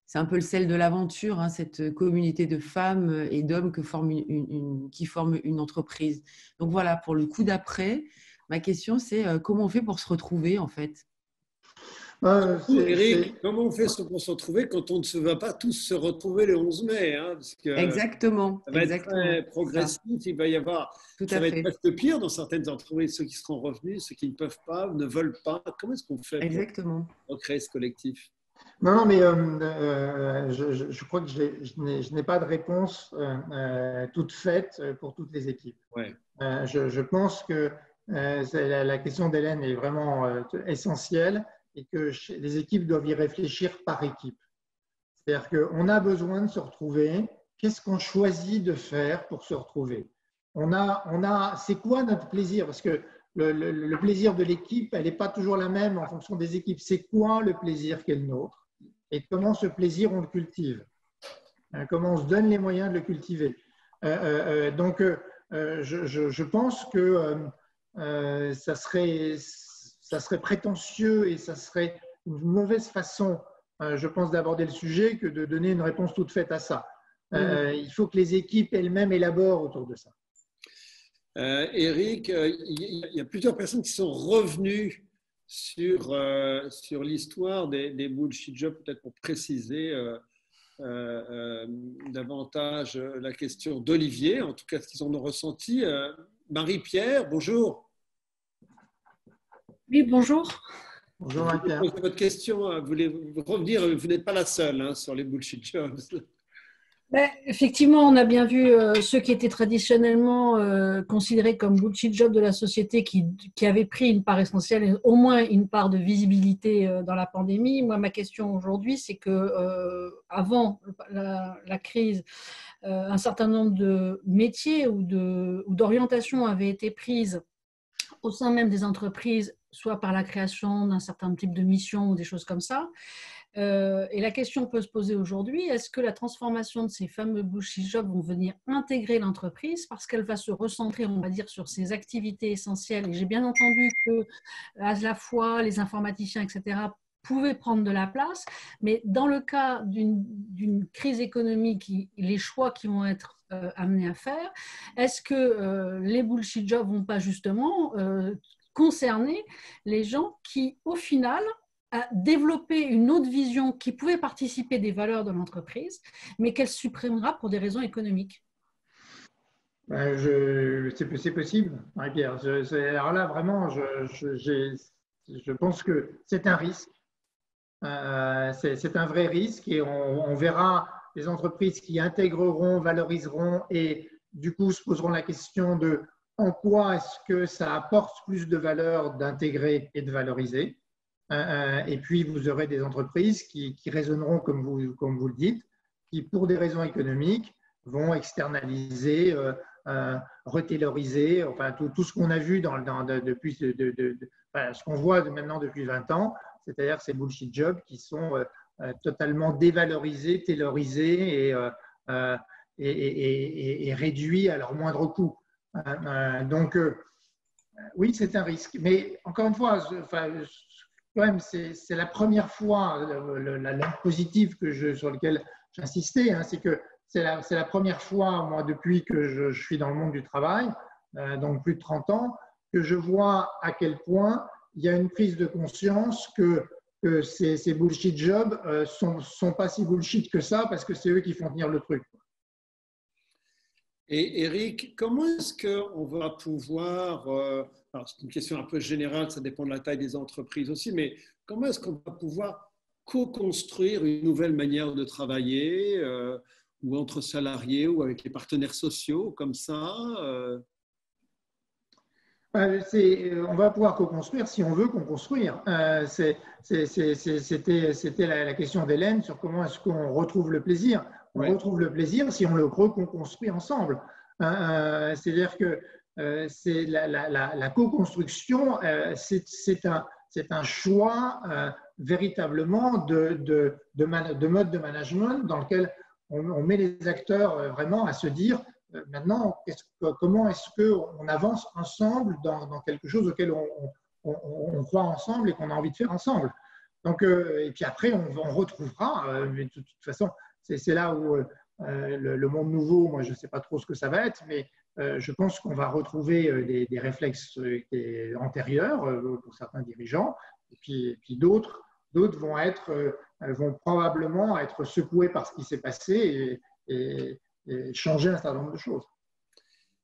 c'est un peu le sel de l'aventure, hein, cette communauté de femmes et d'hommes qui forment une entreprise. Donc voilà, pour le coup d'après, ma question, c'est comment on fait pour se retrouver, en fait? Eric, comment on fait pour se retrouver quand on ne se va pas tous se retrouver le 11 mai, hein, parce que Exactement. Ça va être très progressif, il va y avoir, ça va être presque pire dans certaines entreprises, ceux qui seront revenus, ceux qui ne peuvent pas, ne veulent pas. Comment est-ce qu'on fait pour recréer ce collectif? Non, mais je crois que je n'ai pas de réponse toute faite pour toutes les équipes. Ouais. Je pense que la question d'Hélène est vraiment essentielle et que les équipes doivent y réfléchir par équipe. C'est-à-dire qu'on a besoin de se retrouver. Qu'est-ce qu'on choisit de faire pour se retrouver? C'est quoi notre plaisir? Parce que le plaisir de l'équipe, elle n'est pas toujours la même en fonction des équipes. C'est quoi le plaisir qui est le nôtre? Et comment ce plaisir, on le cultive? Comment on se donne les moyens de le cultiver? Donc, je pense que ça serait prétentieux et ça serait une mauvaise façon, je pense, d'aborder le sujet que de donner une réponse toute faite à ça. Il faut que les équipes elles-mêmes élaborent autour de ça. Eric, il y a plusieurs personnes qui sont revenues sur l'histoire des bullshit jobs, peut-être pour préciser davantage la question d'Olivier, en tout cas ce qu'ils en ont ressenti. Marie-Pierre, bonjour. Oui, bonjour. Bonjour Marie-Pierre. Votre question, vous voulez revenir, vous n'êtes pas la seule sur les bullshit jobs. Effectivement, on a bien vu ceux qui étaient traditionnellement considérés comme bullshit jobs de la société qui avaient pris une part essentielle, et au moins une part de visibilité dans la pandémie. Moi, ma question aujourd'hui, c'est que avant la crise, un certain nombre de métiers ou d'orientations avaient été prises au sein même des entreprises, soit par la création d'un certain type de mission ou des choses comme ça. Et la question peut se poser aujourd'hui, est-ce que la transformation de ces fameux bullshit jobs vont venir intégrer l'entreprise parce qu'elle va se recentrer, on va dire, sur ses activités essentielles? Et j'ai bien entendu que à la fois les informaticiens, etc., pouvaient prendre de la place, mais dans le cas d'une crise économique, les choix qui vont être amenés à faire, est-ce que les bullshit jobs ne vont pas justement concerner les gens qui, au final, à développer une autre vision qui pouvait participer des valeurs de l'entreprise, mais qu'elle supprimera pour des raisons économiques? C'est possible, Marie-Pierre. Alors là, vraiment, je pense que c'est un risque. C'est un vrai risque et on verra les entreprises qui intégreront, valoriseront et du coup se poseront la question de en quoi est-ce que ça apporte plus de valeur d'intégrer et de valoriser. Et puis, vous aurez des entreprises qui raisonneront comme vous le dites, qui, pour des raisons économiques, vont externaliser, retailoriser, enfin, tout ce qu'on a vu depuis, ce qu'on voit maintenant depuis 20 ans, c'est-à-dire ces bullshit jobs qui sont totalement dévalorisés, taylorisés et réduits à leur moindre coût. Donc, oui, c'est un risque. Mais encore une fois, problème, c'est la première fois, la note positive sur laquelle j'insistais, hein, c'est que c'est la première fois, moi, depuis que je suis dans le monde du travail, donc plus de 30 ans, que je vois à quel point il y a une prise de conscience que ces bullshit jobs sont pas si bullshit que ça, parce que c'est eux qui font tenir le truc. Et Eric, comment est-ce qu'on va pouvoir, alors c'est une question un peu générale, ça dépend de la taille des entreprises aussi, mais comment est-ce qu'on va pouvoir co-construire une nouvelle manière de travailler, ou entre salariés, ou avec les partenaires sociaux, comme ça On va pouvoir co-construire si on veut construire. C'était la question d'Hélène sur comment est-ce qu'on retrouve le plaisir. On retrouve le plaisir si on le co-construit ensemble. C'est-à-dire que la co-construction, c'est un choix véritablement de mode de management dans lequel on met les acteurs vraiment à se dire maintenant, comment est-ce qu'on avance ensemble dans quelque chose auquel on croit ensemble et qu'on a envie de faire ensemble. Donc, et puis après, on retrouvera, mais de toute façon, c'est là où le monde nouveau, moi je ne sais pas trop ce que ça va être, mais je pense qu'on va retrouver des réflexes antérieurs pour certains dirigeants, et puis d'autres vont probablement être secoués par ce qui s'est passé et changer un certain nombre de choses.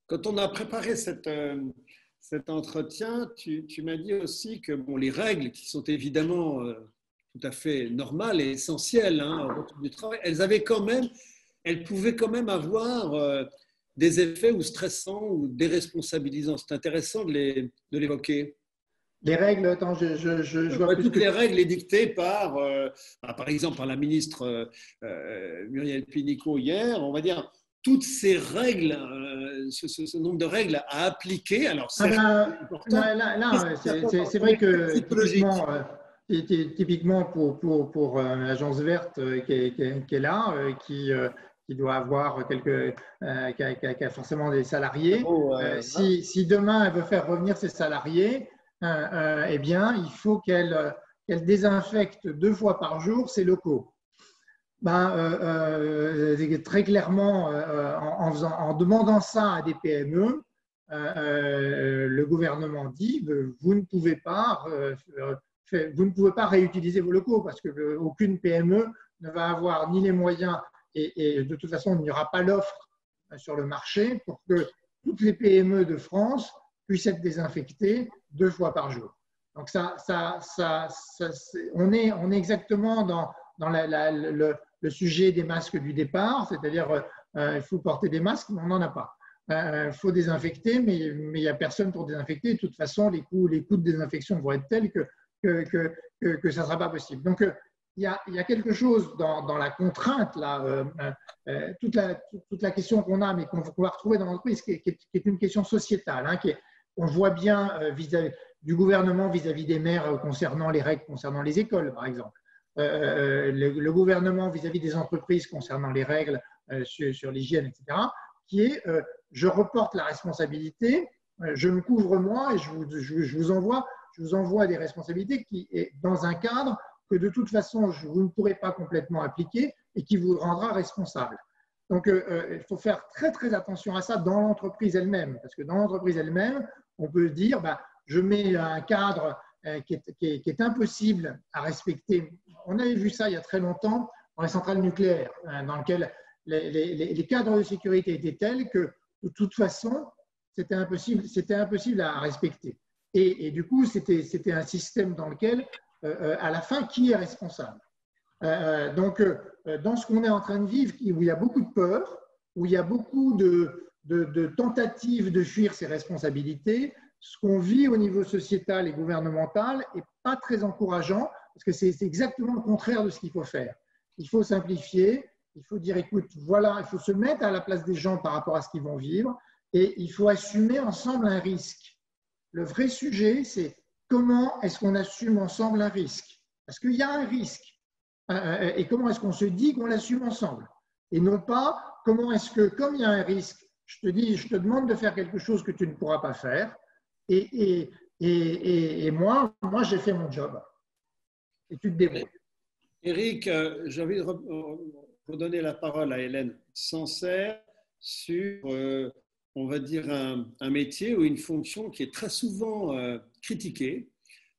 Quand on a préparé cet entretien, tu m'as dit aussi que les règles qui sont évidemment tout à fait normales et essentielles au retour du travail, elles pouvaient quand même avoir des effets ou stressants ou déresponsabilisants. C'est intéressant de l'évoquer. Les règles, attends, je vois toutes les règles édictées par exemple, par la ministre Muriel Pénicaud hier, on va dire, toutes ces règles, ce nombre de règles à appliquer. Alors, c'est c'est vrai que typiquement pour l'agence verte qui est là, qui doit avoir qui a forcément des salariés. Si demain elle veut faire revenir ses salariés, eh bien, il faut qu'elle désinfecte 2 fois par jour ses locaux. Très clairement, en demandant ça à des PME, le gouvernement dit vous ne pouvez pas réutiliser vos locaux parce qu'aucune PME ne va avoir ni les moyens et de toute façon, il n'y aura pas l'offre sur le marché pour que toutes les PME de France puissent être désinfectées 2 fois par jour. Donc, on est exactement dans le sujet des masques du départ, c'est-à-dire il faut porter des masques, mais on n'en a pas. Il faut désinfecter, mais il n'y a personne pour désinfecter. De toute façon, les coûts de désinfection vont être tels que ça ne sera pas possible. Donc, il y a quelque chose dans la contrainte, là, toute la question qu'on a, mais qu'on va retrouver dans l'entreprise, qui est une question sociétale, hein, on voit bien vis-à-vis du gouvernement vis-à-vis des maires concernant les règles concernant les écoles, par exemple. Le gouvernement vis-à-vis des entreprises concernant les règles sur l'hygiène, etc., qui est je reporte la responsabilité, je me couvre moi et je vous envoie des responsabilités qui est dans un cadre que de toute façon vous ne pourrez pas complètement appliquer et qui vous rendra responsable. Donc il faut faire très très attention à ça dans l'entreprise elle-même, parce que dans l'entreprise elle-même, on peut dire je mets un cadre qui est impossible à respecter. On avait vu ça il y a très longtemps dans les centrales nucléaires, dans lesquelles les cadres de sécurité étaient tels que, de toute façon, c'était impossible à respecter. Et du coup, c'était un système dans lequel, à la fin, qui est responsable? Donc, dans ce qu'on est en train de vivre, où il y a beaucoup de peur, où il y a beaucoup de tentatives de fuir ses responsabilités, ce qu'on vit au niveau sociétal et gouvernemental n'est pas très encourageant, parce que c'est exactement le contraire de ce qu'il faut faire. Il faut simplifier, il faut dire, écoute, voilà, il faut se mettre à la place des gens par rapport à ce qu'ils vont vivre, et il faut assumer ensemble un risque. Le vrai sujet, c'est comment est-ce qu'on assume ensemble un risque? Parce qu'il y a un risque. Et comment est-ce qu'on se dit qu'on l'assume ensemble? Et non pas, comment est-ce que, comme il y a un risque, je te demande de faire quelque chose que tu ne pourras pas faire, et moi j'ai fait mon job. et tu te débrouilles. Éric, j'ai envie de redonner la parole à Hélène Sancerre sur, on va dire, un métier ou une fonction qui est très souvent critiquée,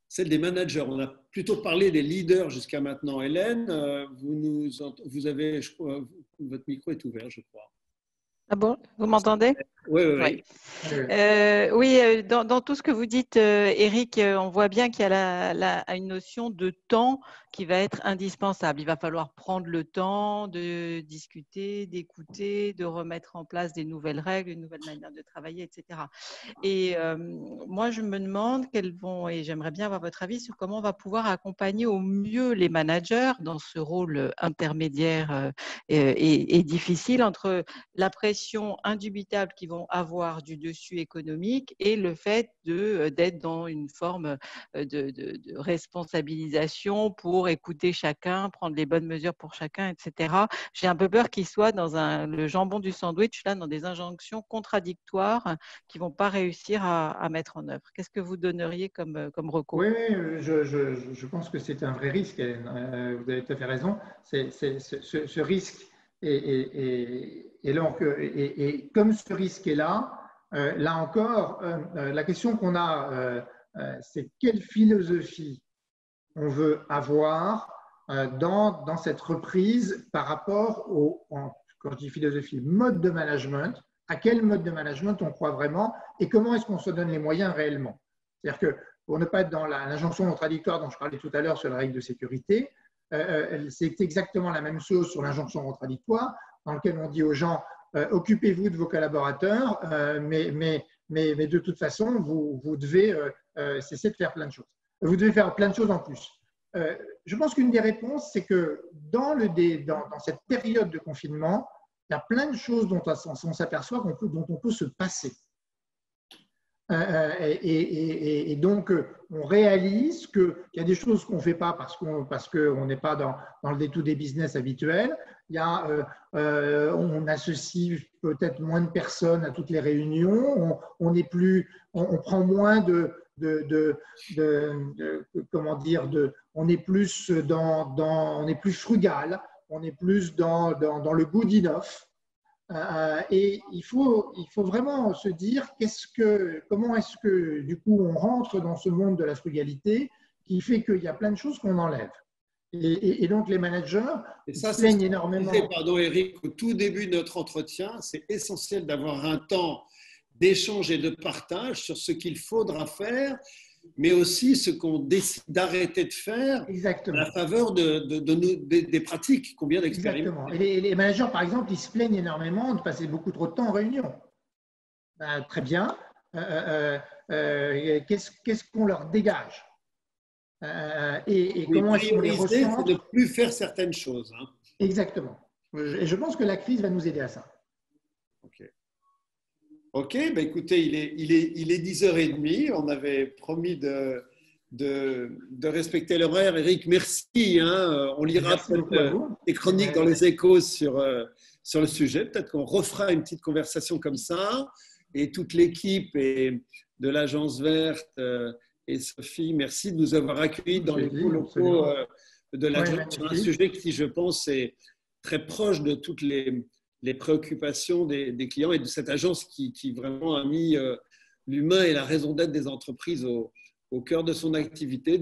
celle des managers. On a plutôt parlé des leaders jusqu'à maintenant. Hélène, vous avez, je crois, votre micro est ouvert, je crois. Ah bon, vous m'entendez? Oui, oui, oui. Oui, dans tout ce que vous dites, Éric, on voit bien qu'il y a une notion de temps qui va être indispensable. Il va falloir prendre le temps de discuter, d'écouter, de remettre en place des nouvelles règles, une nouvelle manière de travailler, etc. Et moi, je me demande et j'aimerais bien avoir votre avis sur comment on va pouvoir accompagner au mieux les managers dans ce rôle intermédiaire et difficile entre la pression indubitable qu'ils vont avoir du dessus économique et le fait d'être dans une forme de responsabilisation pour écouter chacun, prendre les bonnes mesures pour chacun, etc. J'ai un peu peur qu'ils soient dans le jambon du sandwich, là, dans des injonctions contradictoires qui ne vont pas réussir à mettre en œuvre. Qu'est-ce que vous donneriez comme recours? Oui, je pense que c'est un vrai risque, Hélène. Vous avez tout à fait raison. Ce risque et comme ce risque est là, là encore, la question qu'on a, c'est quelle philosophie on veut avoir dans cette reprise par rapport quand je dis philosophie, mode de management, à quel mode de management on croit vraiment et comment est-ce qu'on se donne les moyens réellement. C'est-à-dire que pour ne pas être dans l'injonction contradictoire dont je parlais tout à l'heure sur la règle de sécurité, c'est exactement la même chose sur l'injonction contradictoire dans laquelle on dit aux gens occupez-vous de vos collaborateurs, mais de toute façon, vous devez cesser de faire plein de choses. Vous devez faire plein de choses en plus. Je pense qu'une des réponses, c'est que dans cette période de confinement, il y a plein de choses dont on s'aperçoit dont on peut se passer. Et donc, on réalise qu'il y a des choses qu'on ne fait pas parce qu'on n'est pas dans le day-to-day business habituel. On associe peut-être moins de personnes à toutes les réunions. On prend moins on est plus on est plus frugal. On est plus dans le good enough. Et il faut vraiment se dire comment est-ce que du coup on rentre dans ce monde de la frugalité qui fait qu'il y a plein de choses qu'on enlève. Et donc les managers plaignent énormément. Pardon Éric, au tout début de notre entretien, c'est essentiel d'avoir un temps d'échange et de partage sur ce qu'il faudra faire, mais aussi ce qu'on décide d'arrêter de faire. Exactement. À la faveur des pratiques qu'on vient d'expérimenter. Exactement. Et les managers, par exemple, ils se plaignent énormément de passer beaucoup trop de temps en réunion. Très bien. Qu'est-ce qu'on leur dégage et comment est-ce qu'on les ressent? C'est de ne plus faire certaines choses. Hein. Exactement. Et je pense que la crise va nous aider à ça. Ok, bah écoutez, il est 10h30. On avait promis de respecter l'horaire. Éric, merci. Hein. On lira des chroniques dans les Échos sur le sujet. Peut-être qu'on refera une petite conversation comme ça. Et toute l'équipe de l'Agence Verte et Sophie, merci de nous avoir accueillis dans les locaux de l'Agence sur un sujet qui, je pense, est très proche de toutes les préoccupations des clients et de cette agence qui vraiment a mis l'humain et la raison d'être des entreprises au cœur de son activité.